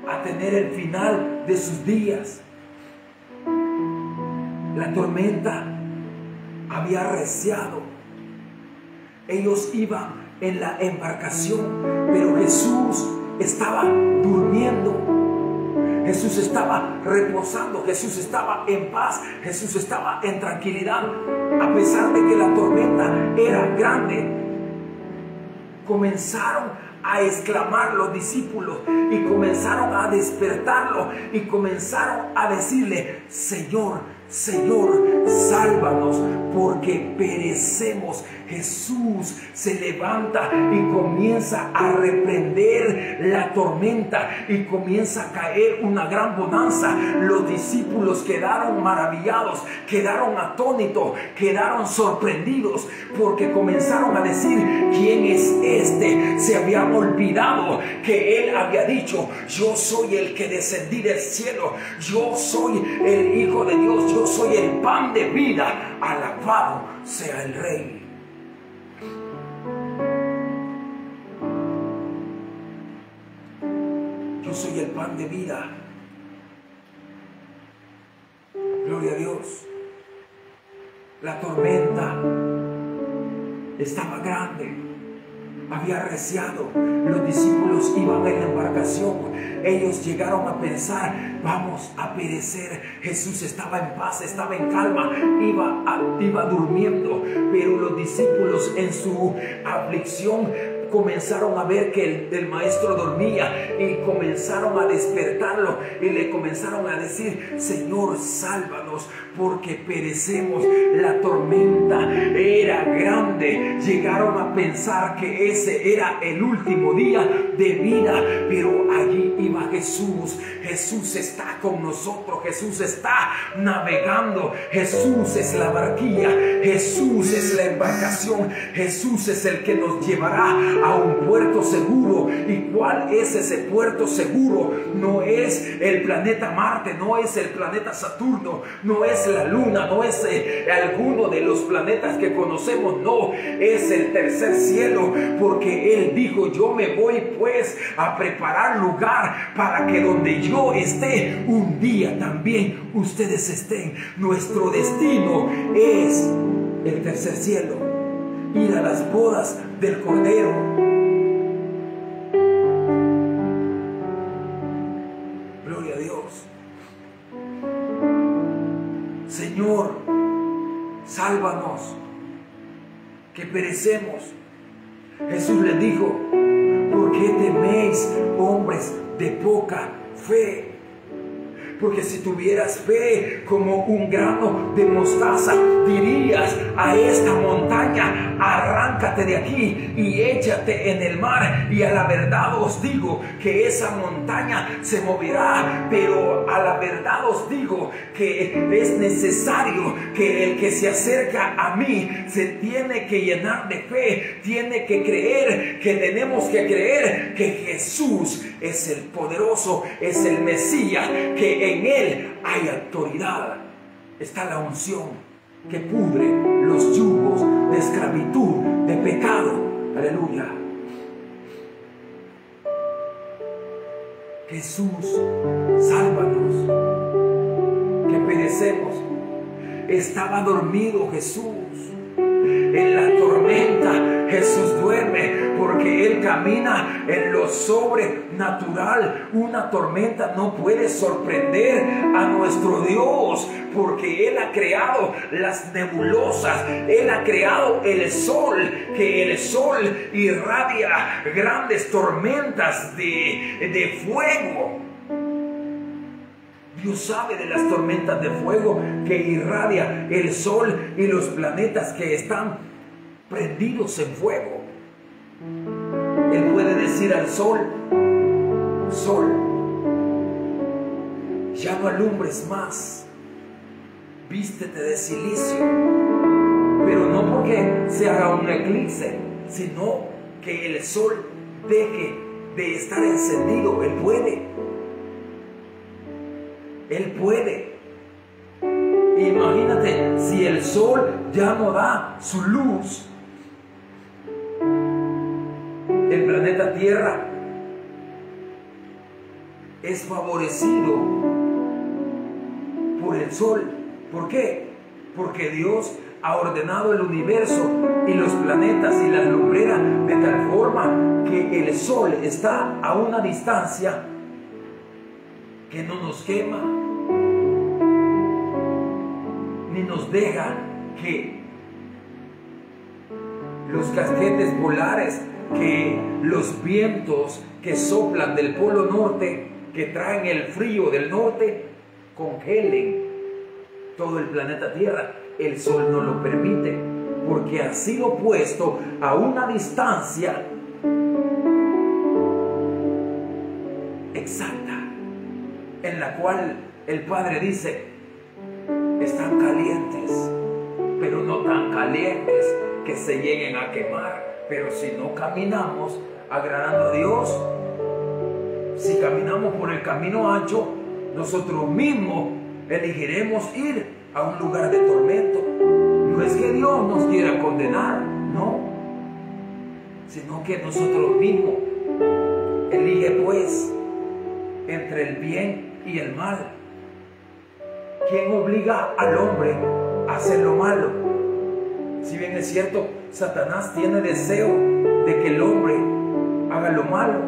a tener el final de sus días. La tormenta había arreciado. Ellos iban en la embarcación, pero Jesús estaba durmiendo. Jesús estaba reposando. Jesús estaba en paz. Jesús estaba en tranquilidad. A pesar de que la tormenta era grande, comenzaron a exclamar los discípulos y comenzaron a despertarlo y comenzaron a decirle: Señor, Señor, sálvanos porque perecemos. Jesús se levanta y comienza a reprender la tormenta y comienza a caer una gran bonanza. Los discípulos quedaron maravillados, quedaron atónitos, quedaron sorprendidos porque comenzaron a decir: ¿quién es este? Se habían olvidado que él había dicho: yo soy el que descendí del cielo, yo soy el Hijo de Dios, yo soy el pan de vida. Alabado sea el Rey. Yo soy el pan de vida. Gloria a Dios. La tormenta estaba grande, había arreciado. Los discípulos iban en la embarcación. Ellos llegaron a pensar: vamos a perecer. Jesús estaba en paz, estaba en calma, iba durmiendo. Pero los discípulos, en su aflicción, comenzaron a ver que el maestro dormía y comenzaron a despertarlo y le comenzaron a decir: Señor, sálvanos porque perecemos. La tormenta era grande. Llegaron a pensar que ese era el último día de vida, pero allí iba Jesús. Jesús está con nosotros. Jesús está navegando. Jesús es la barquilla. Jesús es la embarcación. Jesús es el que nos llevará a un puerto seguro. ¿Y cuál es ese puerto seguro? No es el planeta Marte, no es el planeta Saturno, no es la Luna, no es alguno de los planetas que conocemos, no, es el tercer cielo, porque Él dijo: yo me voy pues a preparar lugar para que donde yo esté, un día también ustedes estén. Nuestro destino es el tercer cielo, ir a las bodas del Cordero. Gloria a Dios. Señor, sálvanos, que perecemos. Jesús les dijo: ¿por qué teméis, hombres de poca fe? Porque si tuvieras fe como un grano de mostaza, dirías a esta montaña: arráncate de aquí y échate en el mar. Y a la verdad os digo que esa montaña se moverá. Pero a la verdad os digo que es necesario que el que se acerca a mí se tiene que llenar de fe, tiene que creer, que tenemos que creer que Jesús es el poderoso, es el Mesías, que en Él hay autoridad. Está la unción que pudre los yugos de esclavitud, de pecado. Aleluya. Jesús, sálvanos, que perecemos. Estaba dormido Jesús. En la tormenta Jesús duerme porque Él camina en lo sobrenatural. Una tormenta no puede sorprender a nuestro Dios, porque Él ha creado las nebulosas, Él ha creado el sol, que el sol irradia grandes tormentas de fuego. Dios sabe de las tormentas de fuego que irradia el sol y los planetas que están prendidos en fuego. Él puede decir al sol: sol, ya no alumbres más, vístete de silicio. Pero no porque se haga un eclipse, sino que el sol deje de estar encendido. Él puede. Él puede. Imagínate si el sol ya no da su luz. El planeta Tierra es favorecido por el sol. ¿Por qué? Porque Dios ha ordenado el universo y los planetas y las lumbreras de tal forma que el sol está a una distancia que no nos quema ni nos deja que los casquetes polares, que los vientos que soplan del polo norte, que traen el frío del norte, congelen todo el planeta Tierra. el sol no lo permite, porque ha sido puesto a una distancia exacta, en la cual el Padre dice: están calientes, pero no tan calientes que se lleguen a quemar. Pero si no caminamos agradando a Dios, si caminamos por el camino ancho, nosotros mismos elegiremos ir a un lugar de tormento. No es que Dios nos quiera condenar, no, sino que nosotros mismos. Elige pues entre el bien y el mal. ¿Quién obliga al hombre a hacer lo malo? Si bien es cierto, Satanás tiene deseo de que el hombre haga lo malo,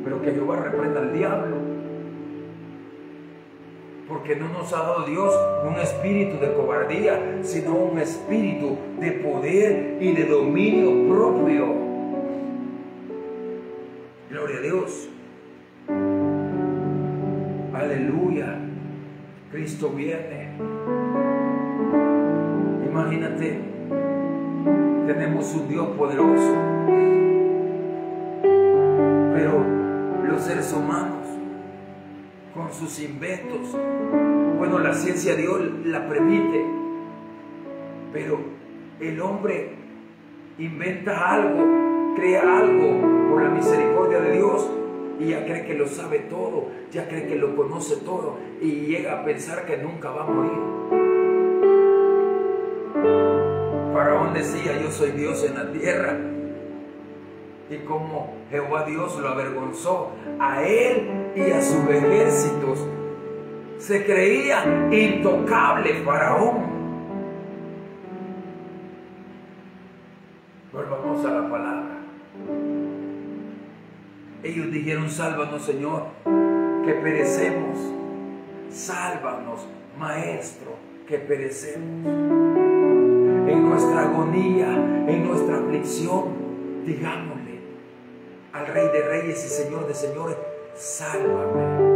pero que Jehová reprenda al diablo. Porque no nos ha dado Dios un espíritu de cobardía, sino un espíritu de poder y de dominio propio. Gloria a Dios. Aleluya. Cristo viene. Imagínate, tenemos un Dios poderoso, pero los seres humanos, con sus inventos, bueno, la ciencia Dios la permite, pero el hombre inventa algo, crea algo por la misericordia de Dios, y ya cree que lo sabe todo, ya cree que lo conoce todo, y llega a pensar que nunca va a morir. Faraón decía: yo soy Dios en la tierra. Y como Jehová Dios lo avergonzó a él y a sus ejércitos. Se creía intocable Faraón. Volvamos a la palabra. Ellos dijeron: sálvanos, Señor, que perecemos. Sálvanos, Maestro, que perecemos. En nuestra agonía, en nuestra aflicción, digámosle al Rey de Reyes y Señor de Señores: sálvame.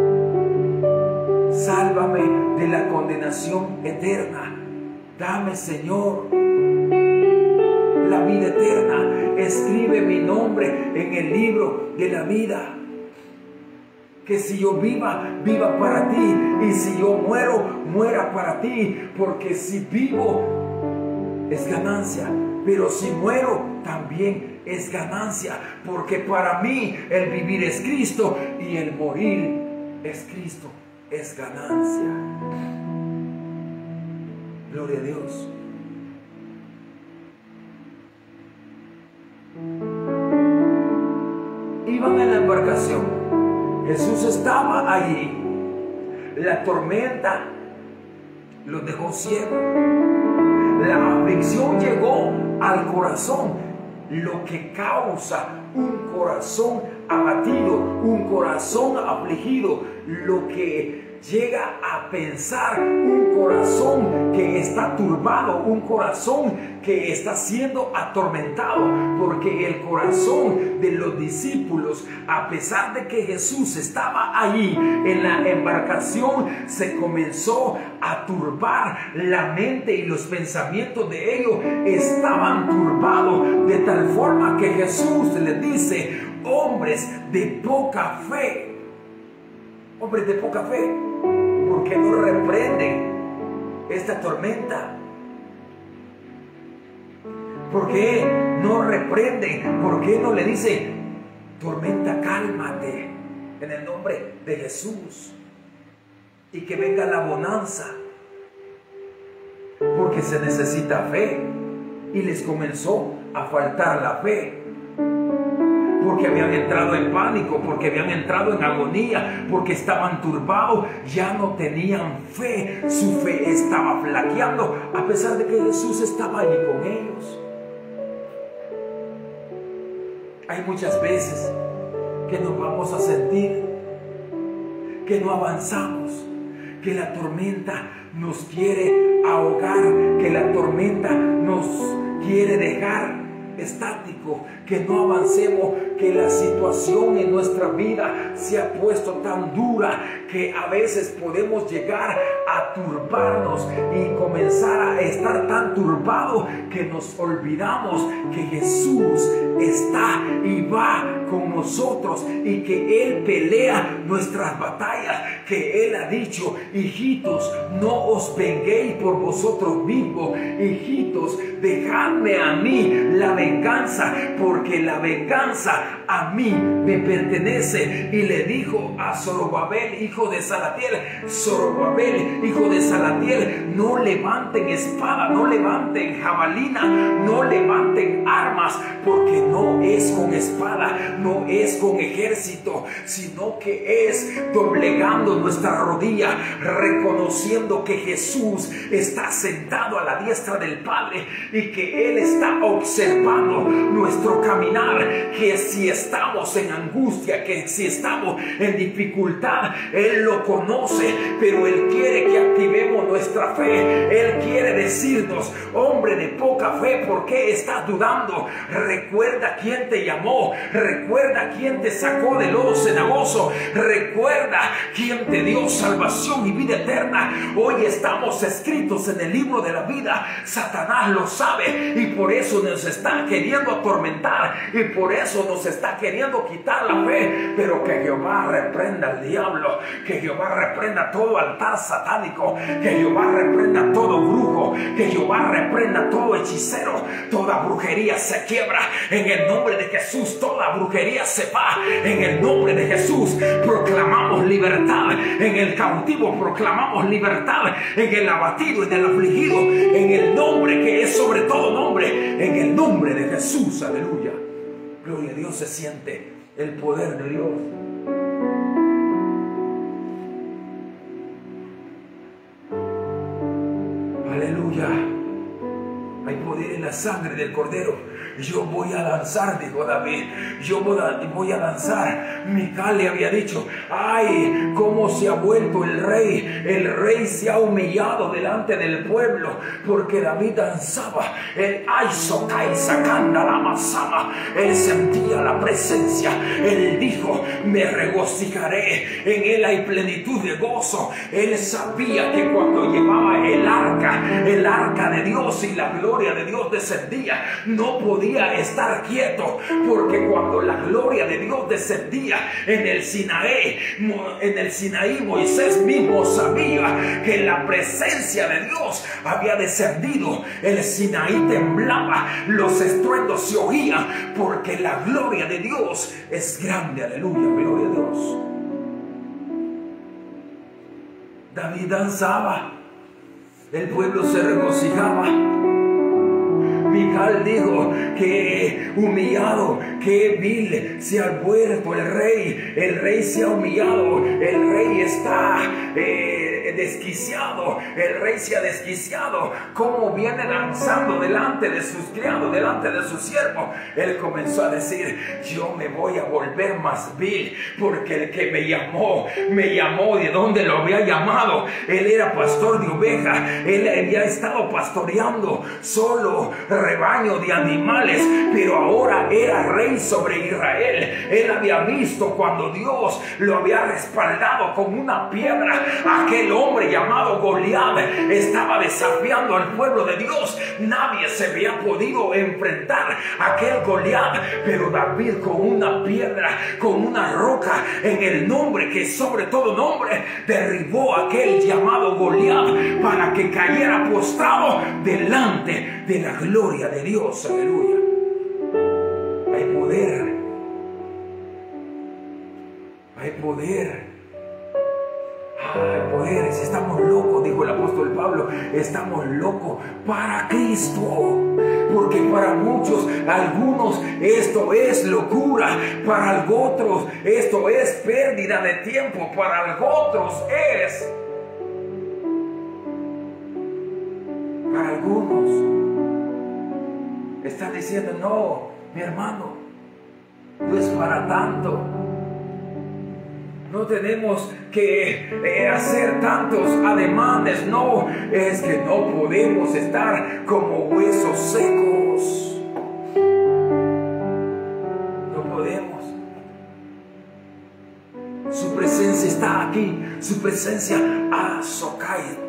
Sálvame de la condenación eterna. Dame, Señor, la vida eterna. Escribe mi nombre en el libro de la vida. Que si yo viva, viva para ti. Y si yo muero, muera para ti. Porque si vivo es ganancia, pero si muero también es ganancia. Porque para mí el vivir es Cristo y el morir es Cristo. Es ganancia. Gloria a Dios. Iban en la embarcación. Jesús estaba allí. La tormenta los dejó ciegos. La aflicción llegó al corazón, lo que causa un corazón abatido, un corazón afligido, lo que llega a pensar un corazón que está turbado, un corazón que está siendo atormentado, porque el corazón de los discípulos, a pesar de que Jesús estaba allí en la embarcación, se comenzó a turbar. La mente y los pensamientos de ellos estaban turbados, de tal forma que Jesús les dice: hombres de poca fe. Hombres de poca fe, ¿por qué no reprenden esta tormenta? ¿Por qué no reprenden? ¿Por qué no le dicen: tormenta, cálmate, en el nombre de Jesús, y que venga la bonanza? Porque se necesita fe, y les comenzó a faltar la fe. Porque habían entrado en pánico, porque habían entrado en agonía, porque estaban turbados, ya no tenían fe, su fe estaba flaqueando, a pesar de que Jesús estaba allí con ellos. Hay muchas veces que nos vamos a sentir que no avanzamos, que la tormenta nos quiere ahogar, que la tormenta nos quiere dejar estático, que no avancemos, que la situación en nuestra vida se ha puesto tan dura que a veces podemos llegar a turbarnos y comenzar a estar tan turbados que nos olvidamos que Jesús está y va con nosotros y que Él pelea nuestras batallas, que Él ha dicho: hijitos, no os venguéis por vosotros mismos, hijitos, dejadme a mí la venganza, porque la venganza a mí me pertenece. Y le dijo a Zorobabel, hijo de Salatiel: Zorobabel, hijo de Salatiel, no levanten espada, no levanten jabalina, no levanten armas, porque no es con espada, no es con ejército, sino que es doblegando nuestra rodilla, reconociendo que Jesús está sentado a la diestra del Padre y que Él está observando nuestro caminar, que si estamos en angustia, que si estamos en dificultad, Él lo conoce, pero Él quiere que activemos nuestra fe. Él quiere decirnos: hombre de poca fe, ¿por qué estás dudando? Recuerda quién te llamó, recuerda quién te sacó del lodo cenagoso, recuerda quién te dio salvación y vida eterna. Hoy estamos escritos en el libro de la vida. Satanás lo sabe y por eso nos está queriendo atormentar y por eso nos está queriendo quitar la fe. Pero que Jehová reprenda al diablo, que Jehová reprenda todo altar satánico, que Jehová reprenda todo brujo, que Jehová reprenda todo hechicero. Toda brujería se quiebra en el nombre de Jesús, toda brujería se va en el nombre de Jesús. Proclamamos libertad en el cautivo, proclamamos libertad en el abatido, en el afligido, en el nombre que es sobre todo nombre, en el nombre de Jesús. Aleluya, gloria a Dios. Se siente el poder de Dios. Aleluya, hay poder en la sangre del Cordero. Yo voy a danzar, dijo David, yo voy a danzar. Mical le había dicho: ay, cómo se ha vuelto el rey se ha humillado delante del pueblo, porque David danzaba. Él sentía la presencia. Él dijo: me regocijaré, en él hay plenitud de gozo. Él sabía que cuando llevaba el arca de Dios y la gloria de Dios descendía, no podía estar quieto, porque cuando la gloria de Dios descendía en el Sinaí, Moisés mismo sabía que la presencia de Dios había descendido. El Sinaí temblaba, los estruendos se oían, porque la gloria de Dios es grande. Aleluya, gloria a Dios. David danzaba, el pueblo se regocijaba. Mical dijo: que humillado, que vil se ha vuelto el rey se ha humillado, el rey está desquiciado, el rey se ha desquiciado. Como viene danzando delante de sus criados, delante de sus siervos. Él comenzó a decir: yo me voy a volver más vil, porque el que me llamó de donde lo había llamado. Él era pastor de ovejas, él había estado pastoreando solo rebaño de animales, pero ahora era rey sobre Israel. Él había visto cuando Dios lo había respaldado con una piedra. Aquel hombre llamado Goliat estaba desafiando al pueblo de Dios. Nadie se había podido enfrentar a aquel Goliat, pero David con una piedra, con una roca, en el nombre que sobre todo nombre, derribó a aquel llamado Goliat para que cayera postrado delante de la gloria de Dios. Aleluya. Hay poder. Hay poder. Hay poder. Si estamos locos, dijo el apóstol Pablo, estamos locos para Cristo. Porque para muchos, algunos, esto es locura. Para otros, esto es pérdida de tiempo. Para otros es... Para algunos están diciendo: no, mi hermano, no es para tanto. No tenemos que hacer tantos ademanes. No, es que no podemos estar como huesos secos. Su presencia está aquí. Su presencia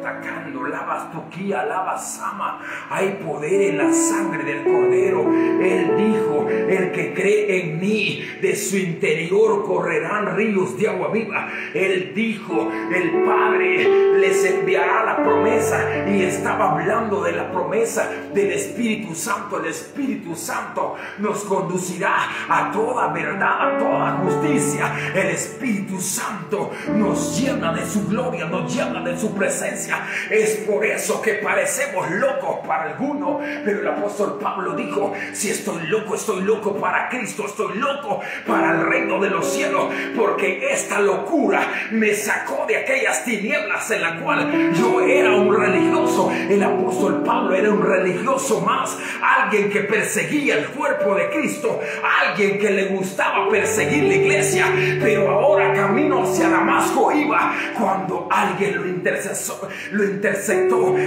tacando, lavas toquía, lavas sama. Hay poder en la sangre del Cordero. Él dijo: el que cree en mí, de su interior correrán ríos de agua viva. Él dijo: el Padre les enviará la promesa. Y estaba hablando de la promesa del Espíritu Santo. El Espíritu Santo nos conducirá a toda verdad, a toda justicia. El Espíritu Santo nos llena de su gloria, nos llena de su presencia. Es por eso que parecemos locos para algunos, pero el apóstol Pablo dijo: si estoy loco para Cristo, estoy loco para el reino de los cielos, porque esta locura me sacó de aquellas tinieblas en la cual yo era un religioso. El apóstol Pablo era un religioso más, alguien que perseguía el cuerpo de Cristo, alguien que le gustaba perseguir la iglesia, pero ahora camino hacia Damasco iba cuando alguien lo interceptó.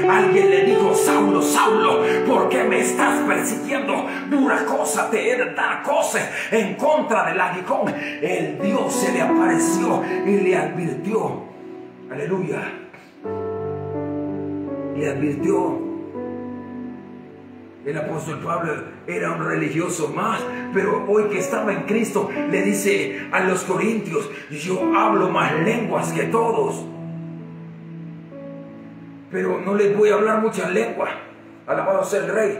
Alguien le dijo: Saulo, Saulo, ¿por qué me estás persiguiendo? Dura cosa te he de dar cosas en contra del aguijón. El Dios se le apareció y le advirtió. Aleluya. Le advirtió. El apóstol Pablo era un religioso más, pero hoy que estaba en Cristo le dice a los corintios: yo hablo más lenguas que todos, pero no les voy a hablar muchas lenguas. Alabado sea el Rey.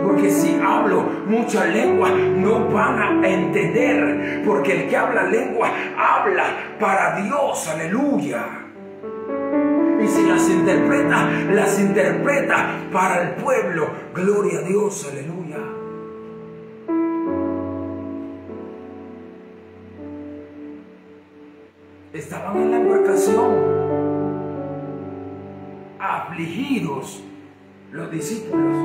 Porque si hablo mucha lengua no van a entender, porque el que habla lengua habla para Dios. Aleluya. Y si las interpreta para el pueblo. Gloria a Dios, aleluya. Estaban en la embarcación, afligidos los discípulos.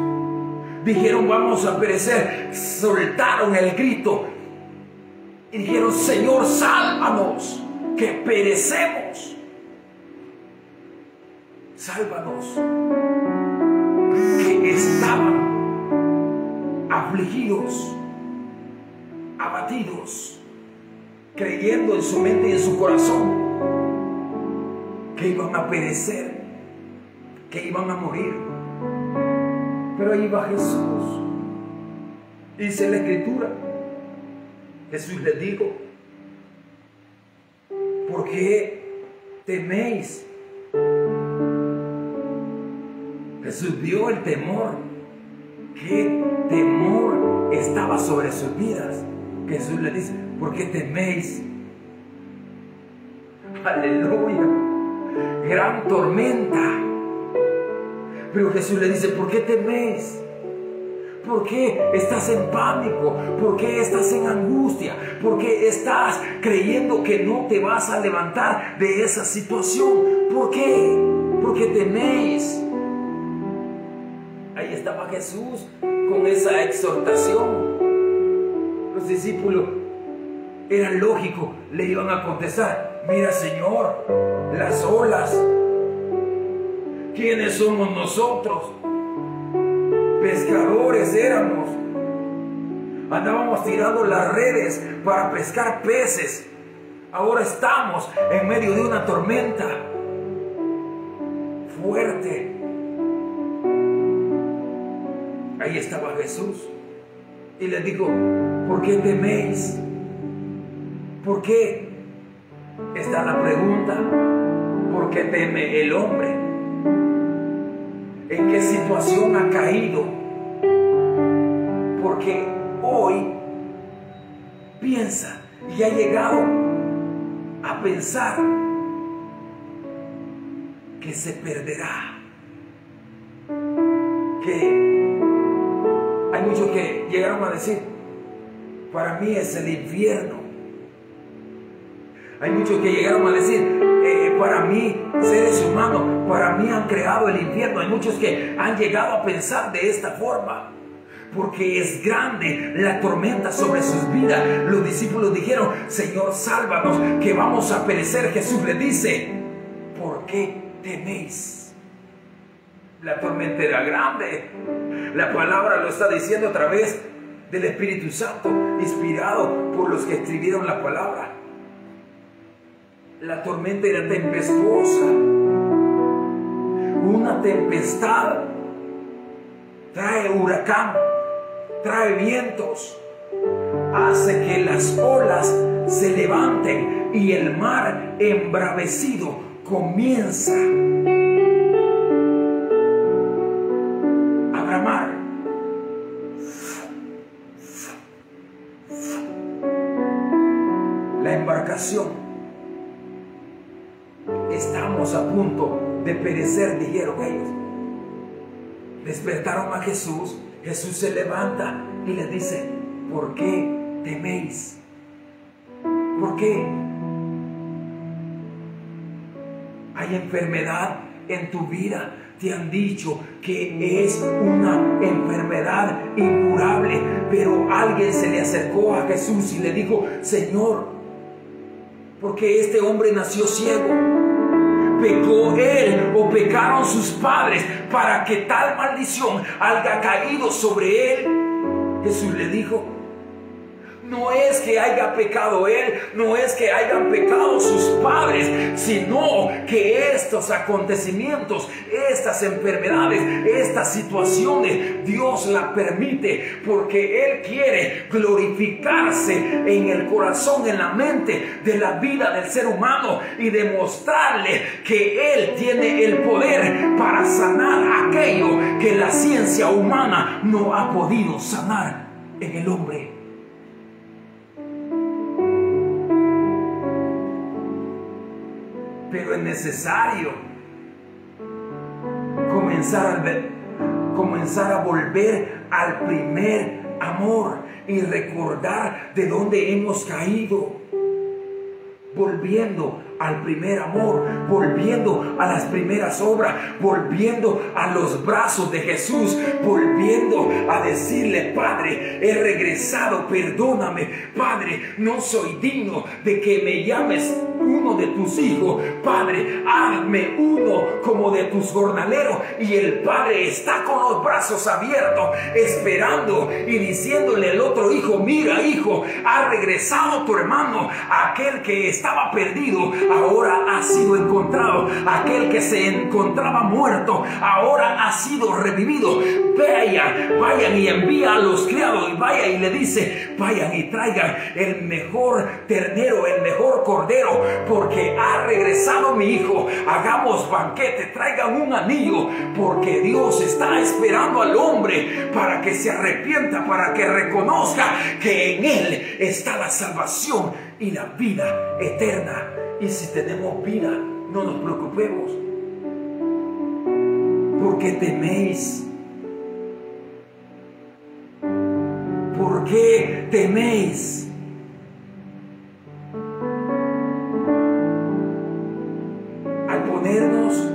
Dijeron: vamos a perecer. Soltaron el grito y dijeron: Señor, sálvanos, que perecemos. Sálvanos. Que estaban afligidos, abatidos, creyendo en su mente y en su corazón que iban a perecer, que iban a morir. Pero ahí va Jesús. Dice la Escritura, Jesús les dijo: ¿por qué teméis? Jesús vio el temor. ¿Qué temor estaba sobre sus vidas? Jesús le dice: ¿por qué teméis? Aleluya. Gran tormenta. Pero Jesús le dice: ¿por qué teméis? ¿Por qué estás en pánico? ¿Por qué estás en angustia? ¿Por qué estás creyendo que no te vas a levantar de esa situación? ¿Por qué? ¿Por qué teméis? Ahí estaba Jesús con esa exhortación. Los discípulos, era lógico, le iban a contestar: mira, Señor, las olas. ¿Quiénes somos nosotros? Pescadores éramos. Andábamos tirando las redes para pescar peces. Ahora estamos en medio de una tormenta fuerte. Ahí estaba Jesús y les dijo: ¿por qué teméis? ¿Por qué? Está la pregunta: ¿por qué teme el hombre? ¿En qué situación ha caído? Porque hoy piensa y ha llegado a pensar que se perderá, que hay muchos que llegaron a decir: para mí es el infierno. Hay muchos que llegaron a decir: para mí, seres humanos, para mí han creado el infierno. Hay muchos que han llegado a pensar de esta forma, porque es grande la tormenta sobre sus vidas. Los discípulos dijeron: Señor, sálvanos, que vamos a perecer. Jesús les dice: ¿por qué teméis? La tormenta era grande. La palabra lo está diciendo a través del Espíritu Santo, inspirado por los que escribieron la palabra. La tormenta era tempestuosa. Una tempestad trae huracán, trae vientos, hace que las olas se levanten y el mar embravecido comienza a bramar. La embarcación, estamos a punto de perecer, dijeron ellos. Despertaron a Jesús. Jesús se levanta y les dice: ¿por qué teméis? ¿Por qué? Hay enfermedad en tu vida. Te han dicho que es una enfermedad incurable, pero alguien se le acercó a Jesús y le dijo: Señor, porque este hombre nació ciego, ¿pecó él o pecaron sus padres para que tal maldición haya caído sobre él? Jesús le dijo: no es que haya pecado él, no es que hayan pecado sus padres, sino que estos acontecimientos, estas enfermedades, estas situaciones, Dios las permite porque Él quiere glorificarse en el corazón, en la mente de la vida del ser humano y demostrarle que Él tiene el poder para sanar aquello que la ciencia humana no ha podido sanar en el hombre. Pero es necesario comenzar a volver al primer amor y recordar de dónde hemos caído. Volviendo al primer amor, volviendo a las primeras obras, volviendo a los brazos de Jesús, volviendo a decirle: Padre, he regresado, perdóname, Padre, no soy digno de que me llames uno de tus hijos, Padre, hazme uno como de tus jornaleros. Y el Padre está con los brazos abiertos, esperando y diciéndole al otro hijo: mira, hijo, ha regresado tu hermano, aquel que estaba perdido ahora ha sido encontrado, aquel que se encontraba muerto ahora ha sido revivido. Vayan y envía a los criados y vaya y le dice: vayan y traigan el mejor ternero, el mejor cordero, porque ha regresado mi hijo. Hagamos banquete, traigan un anillo, porque Dios está esperando al hombre para que se arrepienta, para que reconozca que en Él está la salvación y la vida eterna. Y si tenemos vida, no nos preocupemos. ¿Por qué teméis? ¿Por qué teméis? Al ponernos,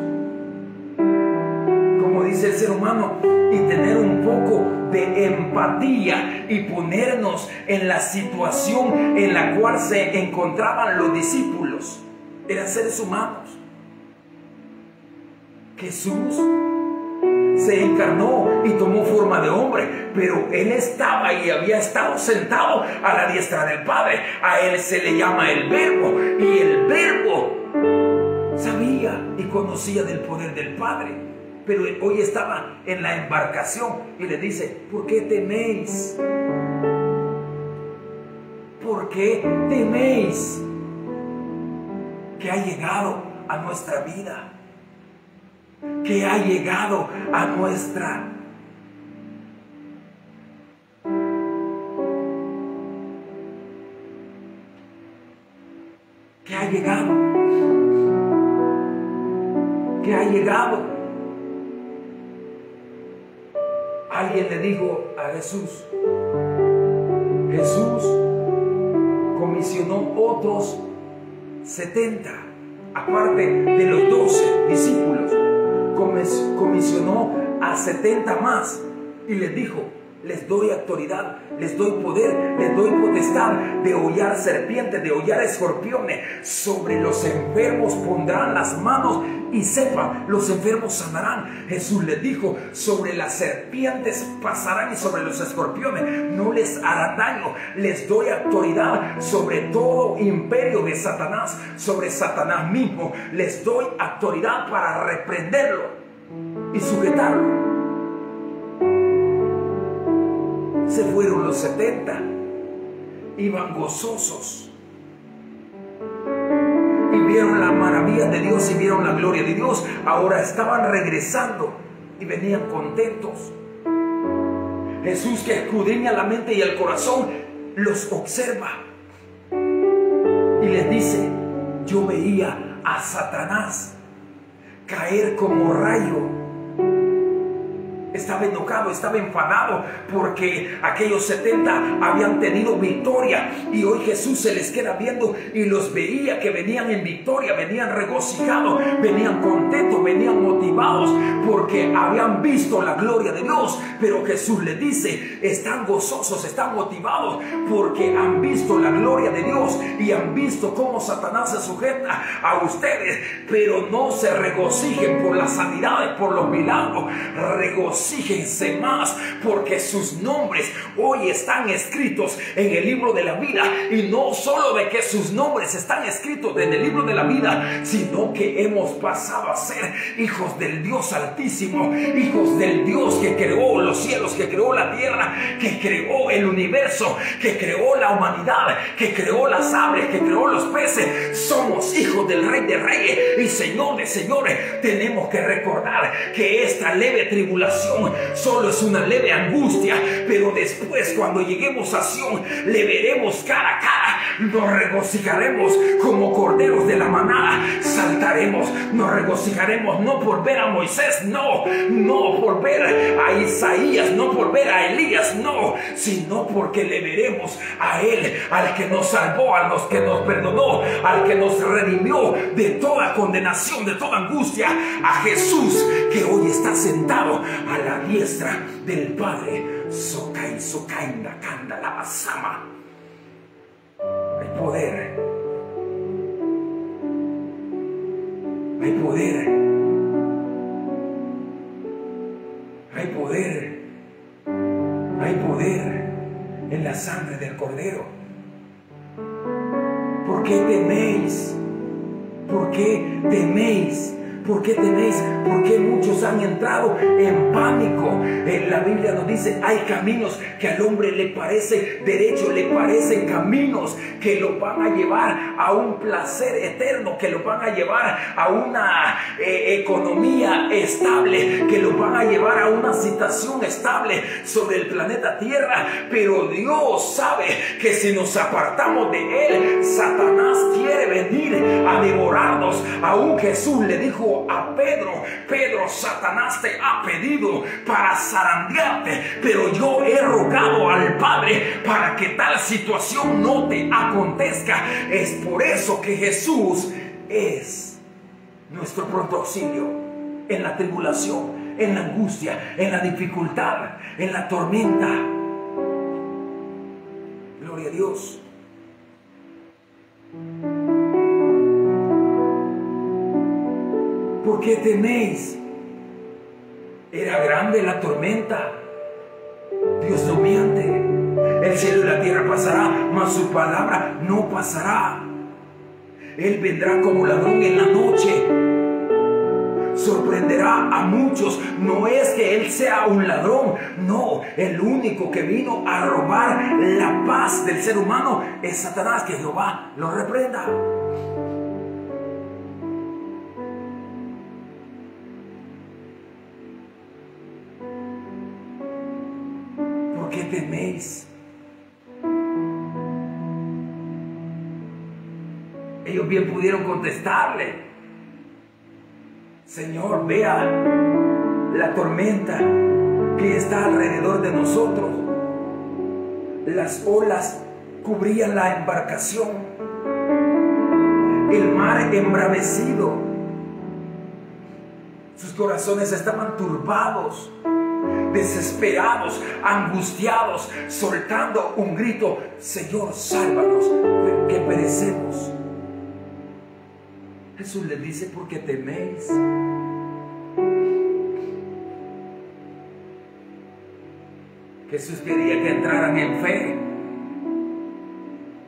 como dice el ser humano, y tener un poco de empatía y ponernos en la situación en la cual se encontraban los discípulos. Eran seres humanos. Jesús se encarnó y tomó forma de hombre, pero Él estaba y había estado sentado a la diestra del Padre. A Él se le llama el Verbo, y el Verbo sabía y conocía del poder del Padre. Pero hoy estaba en la embarcación y le dice: ¿por qué teméis? ¿Por qué teméis? ¿Qué ha llegado a nuestra vida? ¿Qué ha llegado a nuestra ¿Qué ha llegado? ¿Qué ha llegado? Alguien le dijo a Jesús: Jesús comisionó otros 70, aparte de los 12 discípulos, comisionó a 70 más y les dijo: les doy autoridad, les doy poder, les doy potestad de hollar serpientes, de hollar escorpiones. Sobre los enfermos pondrán las manos y sepan, los enfermos sanarán. Jesús les dijo, sobre las serpientes pasarán y sobre los escorpiones no les hará daño. Les doy autoridad sobre todo imperio de Satanás, sobre Satanás mismo. Les doy autoridad para reprenderlo y sujetarlo. Se fueron los 70, iban gozosos y vieron la maravilla de Dios y vieron la gloria de Dios. Ahora estaban regresando y venían contentos. Jesús, que escudriña la mente y el corazón, los observa y les dice: yo veía a Satanás caer como rayo. Estaba enojado, estaba enfadado porque aquellos 70 habían tenido victoria y hoy Jesús se les queda viendo y los veía que venían en victoria, venían regocijados, venían contentos, venían motivados porque habían visto la gloria de Dios. Pero Jesús les dice: están gozosos, están motivados porque han visto la gloria de Dios y han visto cómo Satanás se sujeta a ustedes. Pero no se regocijen por las sanidades, por los milagros. Regocíjense más porque sus nombres hoy están escritos en el libro de la vida. Y no solo de que sus nombres están escritos en el libro de la vida, sino que hemos pasado a ser hijos del Dios Altísimo, hijos del Dios que creó los cielos, que creó la tierra, que creó el universo, que creó la humanidad, que creó las aves, que creó los peces. Somos hijos del Rey de Reyes y Señor de Señores. Tenemos que recordar que esta leve tribulación solo es una leve angustia, pero después, cuando lleguemos a Sión, le veremos cara a cara, nos regocijaremos como corderos de la manada, saltaremos, nos regocijaremos no por ver a Moisés, no por ver a Isaías, no por ver a Elías, no, sino porque le veremos a Él, al que nos salvó, a los que nos perdonó, al que nos redimió de toda condenación, de toda angustia, a Jesús, que hoy está sentado a la diestra del Padre. Sokai Nakanda la Basama. Hay poder. Hay poder. Hay poder. Hay poder en la sangre del Cordero. ¿Por qué teméis? ¿Por qué teméis? ¿Por qué teméis? Porque muchos han entrado en pánico. La Biblia nos dice: hay caminos que al hombre le parece derecho, le parecen caminos que lo van a llevar a un placer eterno, que lo van a llevar a una economía estable, que lo van a llevar a una situación estable sobre el planeta Tierra. Pero Dios sabe que si nos apartamos de Él, Satanás quiere venir a devorarnos. Aún Jesús le dijo a Pedro: Satanás te ha pedido para zarandearte, pero yo he rogado al Padre para que tal situación no te acontezca. Es por eso que Jesús es nuestro pronto auxilio en la tribulación, en la angustia, en la dificultad, en la tormenta. Gloria a Dios. ¿Por qué teméis? Era grande la tormenta, Dios dominante. El cielo y la tierra pasará, mas su palabra no pasará. Él vendrá como ladrón en la noche. Sorprenderá a muchos. No es que Él sea un ladrón, no. El único que vino a robar la paz del ser humano es Satanás. Que Jehová lo reprenda. ¿Por qué teméis? Ellos bien pudieron contestarle: Señor, vea la tormenta que está alrededor de nosotros. Las olas cubrían la embarcación, el mar embravecido. Sus corazones estaban turbados. desesperados, angustiados, soltando un grito: Señor, sálvanos, que perecemos. Jesús les dice: porque teméis. Jesús quería que entraran en fe.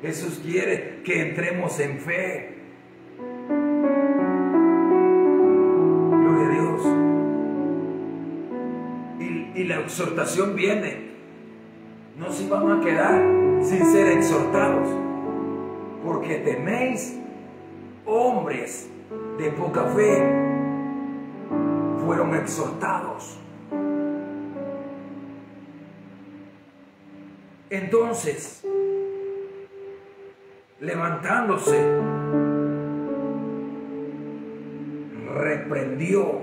Jesús quiere que entremos en fe. Gloria a Dios. Y la exhortación viene. No se van a quedar sin ser exhortados. Porque teméis, hombres de poca fe, fueron exhortados. Entonces, levantándose, reprendió.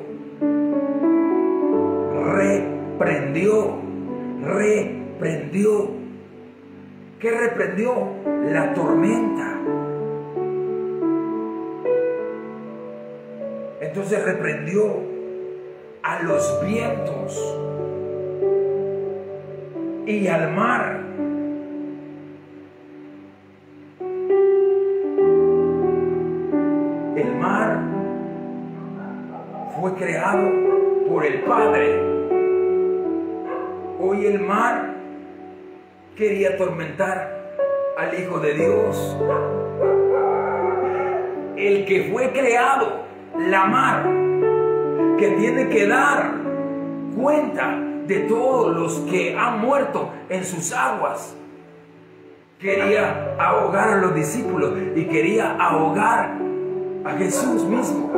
¿Qué reprendió? La tormenta. Entonces reprendió a los vientos y al mar. El mar fue creado por el Padre. Hoy el mar quería atormentar al Hijo de Dios. El que fue creado, la mar, que tiene que dar cuenta de todos los que han muerto en sus aguas, quería ahogar a los discípulos y quería ahogar a Jesús mismo.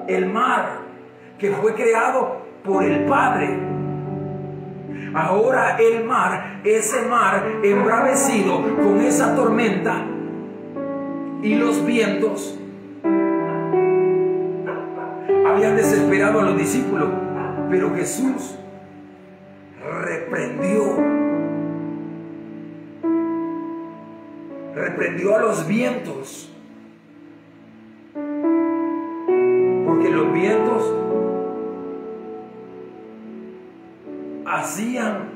El mar que fue creado por el Padre. Ahora el mar, ese mar embravecido con esa tormenta y los vientos, habían desesperado a los discípulos, pero Jesús reprendió a los vientos, porque los vientos hacían,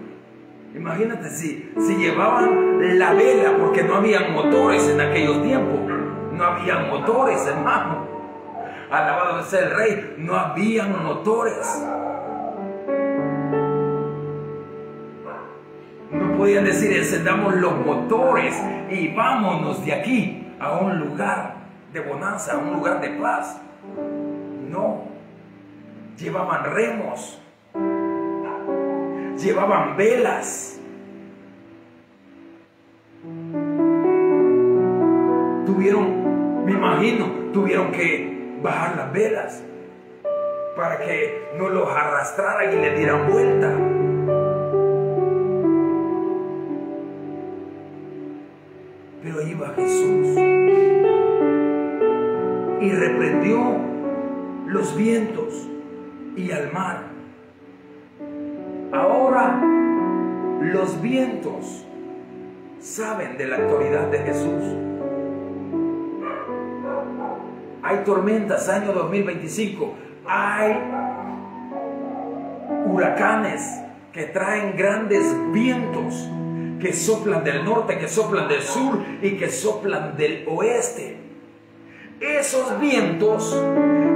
imagínate si llevaban la vela, porque no habían motores en aquellos tiempos, no habían motores, hermano, alabado sea el Rey, no habían motores. No podían decir: encendamos los motores y vámonos de aquí a un lugar de bonanza, a un lugar de paz. No, llevaban remos, llevaban velas. Me imagino, tuvieron que bajar las velas para que no los arrastraran y le dieran vuelta. Pero ahí va Jesús y reprendió los vientos y al mar. Ahora los vientos saben de la autoridad de Jesús. Hay tormentas, año 2025, hay huracanes que traen grandes vientos, que soplan del norte, que soplan del sur y que soplan del oeste. Esos vientos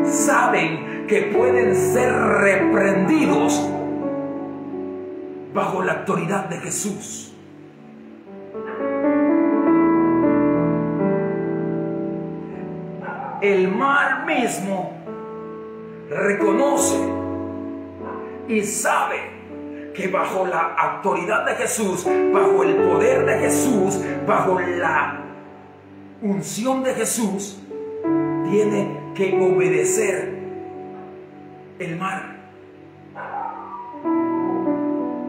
saben que pueden ser reprendidos bajo la autoridad de Jesús. El mar mismo reconoce y sabe que bajo la autoridad de Jesús, bajo el poder de Jesús, bajo la unción de Jesús, tiene que obedecer el mar.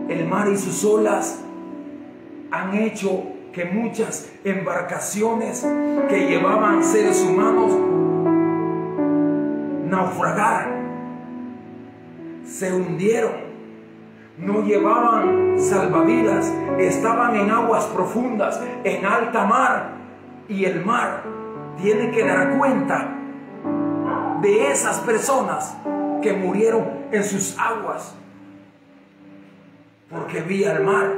El mar y sus olas han hecho que muchas embarcaciones que llevaban seres humanos naufragaran, se hundieron, no llevaban salvavidas, estaban en aguas profundas, en alta mar, y el mar tiene que dar cuenta de esas personas que murieron en sus aguas, porque vi al mar.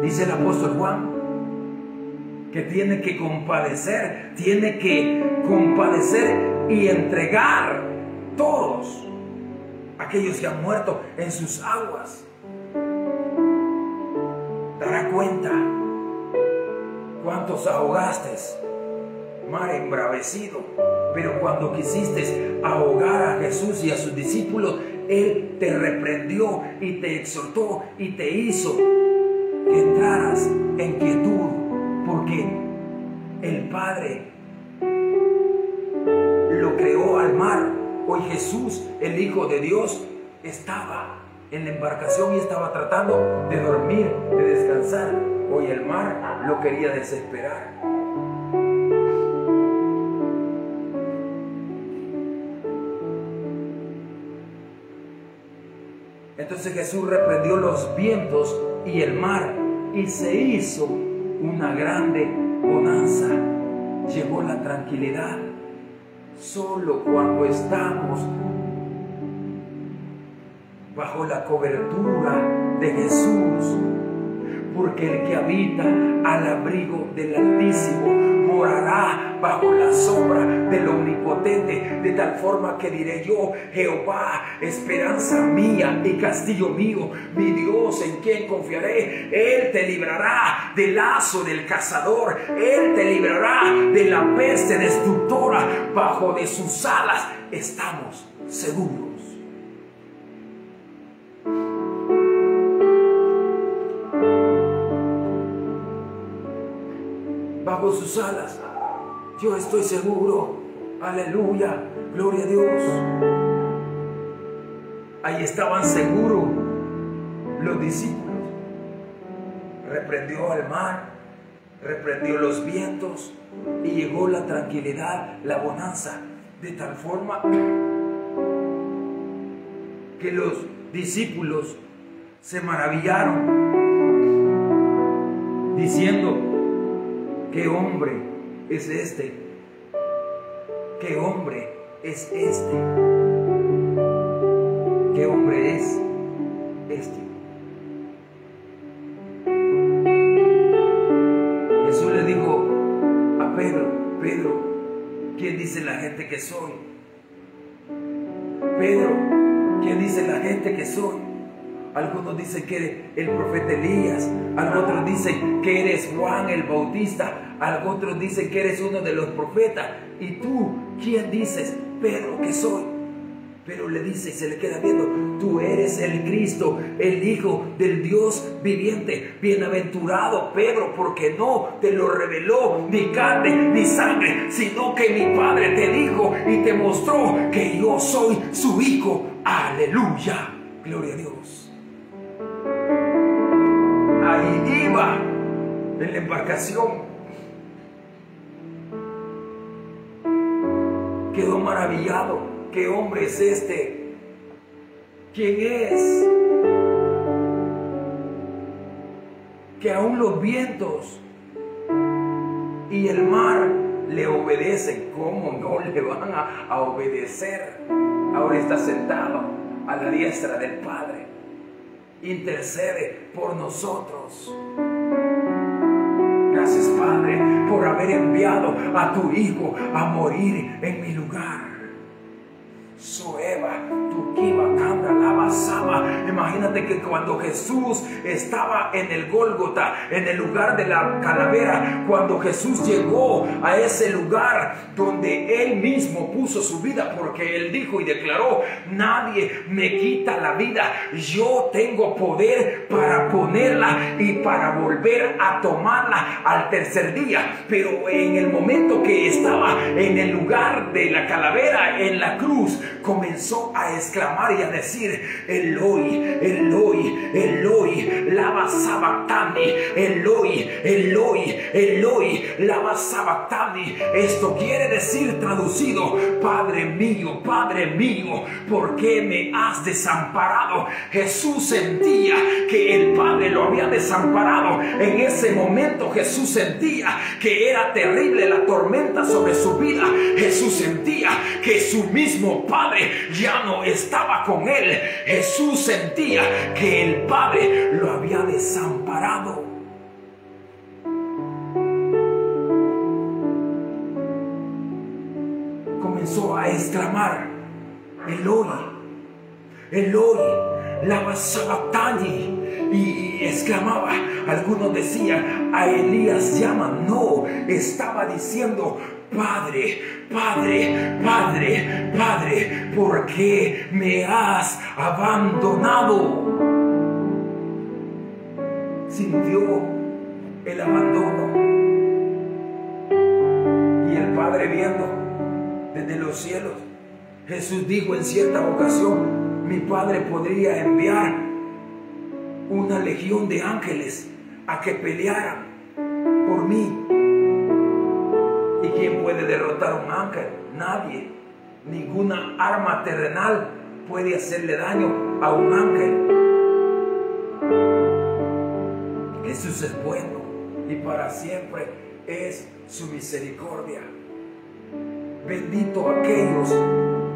Dice el apóstol Juan que tiene que compadecer y entregar todos aquellos que han muerto en sus aguas. Dará cuenta cuántos ahogaste, mar embravecido, pero cuando quisiste ahogar a Jesús y a sus discípulos, Él te reprendió y te exhortó y te hizo que entraras en quietud, porque el Padre lo creó al mar. Hoy Jesús, el Hijo de Dios, estaba en la embarcación y estaba tratando de dormir, de descansar. Hoy el mar lo quería desesperar. Entonces Jesús reprendió los vientos y el mar, y se hizo una grande bonanza. Llegó la tranquilidad solo cuando estamos bajo la cobertura de Jesús, porque el que habita al abrigo del Altísimo morará bajo la sombra del Omnipotente, de tal forma que diré yo: Jehová, esperanza mía y castillo mío, mi Dios en quien confiaré. Él te librará del lazo del cazador, Él te librará de la peste destructora. Bajo de sus alas estamos seguros. Bajo sus alas yo estoy seguro. Aleluya, gloria a Dios. Ahí estaban seguros los discípulos. Reprendió al mar, reprendió los vientos y llegó la tranquilidad, la bonanza, de tal forma que los discípulos se maravillaron, diciendo: ¿qué hombre es este? ¿Qué hombre es este? ¿Qué hombre es este? Jesús le dijo a Pedro: Pedro, ¿quién dice la gente que soy? Pedro, ¿quién dice la gente que soy? Algunos dicen que eres el profeta Elías, otros dicen que eres Juan el Bautista, otros dicen que eres uno de los profetas. ¿Y tú quién dices, Pedro, que soy? Pero le dice y se le queda viendo: tú eres el Cristo, el Hijo del Dios viviente. Bienaventurado Pedro, porque no te lo reveló ni carne ni sangre, sino que mi Padre te dijo y te mostró que yo soy su Hijo. Aleluya, gloria a Dios. Ahí iba en la embarcación. Quedó maravillado. ¿Qué hombre es este? ¿Quién es? Que aún los vientos y el mar le obedecen. ¿Cómo no le van a obedecer? Ahora está sentado a la diestra del Padre. Intercede por nosotros. Gracias, Padre, por haber enviado a tu Hijo a morir en mi lugar. Soeba, Tukiba, Kanda, Lava, Sama. Imagínate que cuando Jesús estaba en el Gólgota, en el lugar de la calavera, cuando Jesús llegó a ese lugar donde Él mismo puso su vida, porque Él dijo y declaró: nadie me quita la vida, yo tengo poder para ponerla y para volver a tomarla al tercer día. Pero en el momento que estaba en el lugar de la calavera, en la cruz, comenzó a exclamar y a decir: Eloi, Eloi, Eloi, lama sabachthani, Eloi, Eloi, Eloi, lama sabachthani. Esto quiere decir, traducido, Padre mío, ¿por qué me has desamparado? Jesús sentía que el Padre lo había desamparado. En ese momento Jesús sentía que era terrible la tormenta sobre su vida. Jesús sentía que su mismo Padre ya no estaba con él. Jesús sentía que el Padre lo había desamparado. Comenzó a exclamar: Eloi, Eloi, lama sabachthani. Y exclamaba, algunos decían, a Elías llaman. No, estaba diciendo: Padre, Padre, Padre, Padre, ¿por qué me has abandonado? Sintió el abandono. Y el Padre viendo desde los cielos. Jesús dijo en cierta ocasión: mi Padre podría enviar una legión de ángeles a que pelearan por mí. ¿Y quién puede derrotar a un ángel? Nadie. Ninguna arma terrenal puede hacerle daño a un ángel. Jesús es bueno y para siempre es su misericordia. Bendito aquellos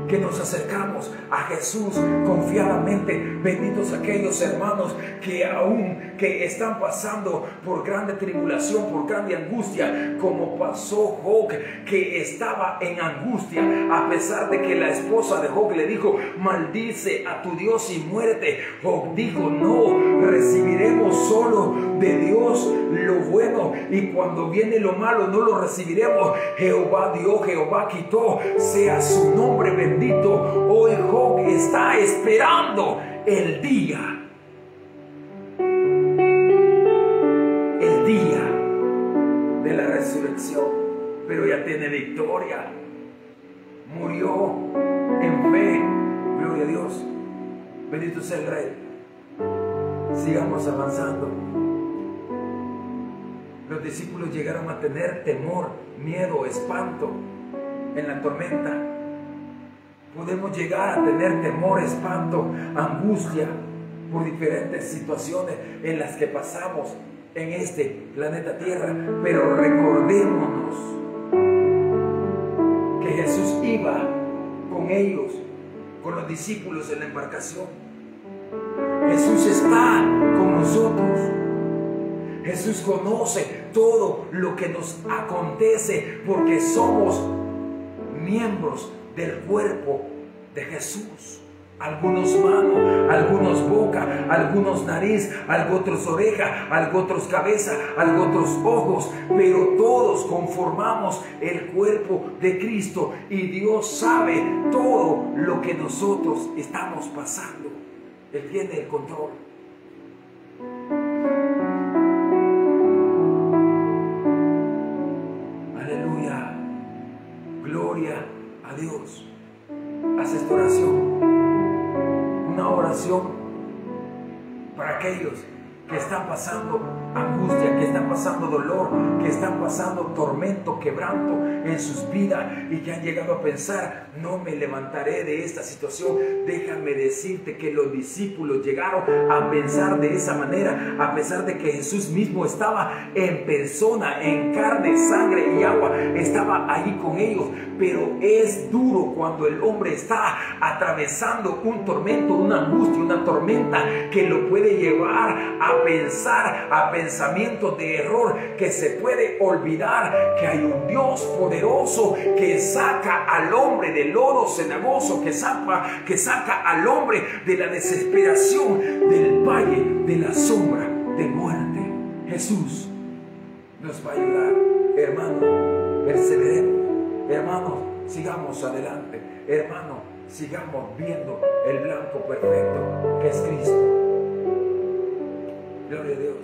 que nos acercamos a Jesús confiadamente. Benditos aquellos hermanos que aún que están pasando por grande tribulación, por grande angustia, como pasó Job, que estaba en angustia a pesar de que la esposa de Job le dijo: maldice a tu Dios y muérete. Job dijo: no, recibiremos solo de Dios lo bueno, y cuando viene lo malo no lo recibiremos. Jehová dio, Jehová quitó, sea su nombre bendito. Hoy Job está esperando el día de la resurrección, pero ya tiene victoria. Murió en fe. Gloria a Dios. Bendito sea el Rey. Sigamos avanzando. Los discípulos llegaron a tener temor, miedo, espanto en la tormenta. Podemos llegar a tener temor, espanto, angustia por diferentes situaciones en las que pasamos en este planeta Tierra, pero recordémonos que Jesús iba con ellos, con los discípulos en la embarcación. Jesús está con nosotros. Jesús conoce todo lo que nos acontece porque somos miembros del cuerpo de Jesús. Algunos manos, algunos boca, algunos nariz, algunos otros oreja, algunos otros cabeza, algunos otros ojos, pero todos conformamos el cuerpo de Cristo y Dios sabe todo lo que nosotros estamos pasando. Él tiene el control. Aleluya. Gloria a Dios. Haz esta oración. Una oración para aquellos que están pasando angustia, que están pasando dolor, que están pasando tormento, quebranto en sus vidas y que han llegado a pensar: no me levantaré de esta situación. Déjame decirte que los discípulos llegaron a pensar de esa manera, a pesar de que Jesús mismo estaba en persona, en carne, sangre y agua, estaba ahí con ellos. Pero es duro cuando el hombre está atravesando un tormento, una angustia, una tormenta que lo puede llevar a pensar, a pensamientos de error, que se puede olvidar que hay un Dios poderoso que saca al hombre del lodo cenagoso, que saca al hombre de la desesperación, del valle de la sombra de muerte. Jesús nos va a ayudar. Hermano, perseveremos. Hermanos, sigamos adelante. Hermanos, sigamos viendo el blanco perfecto que es Cristo. Gloria a Dios.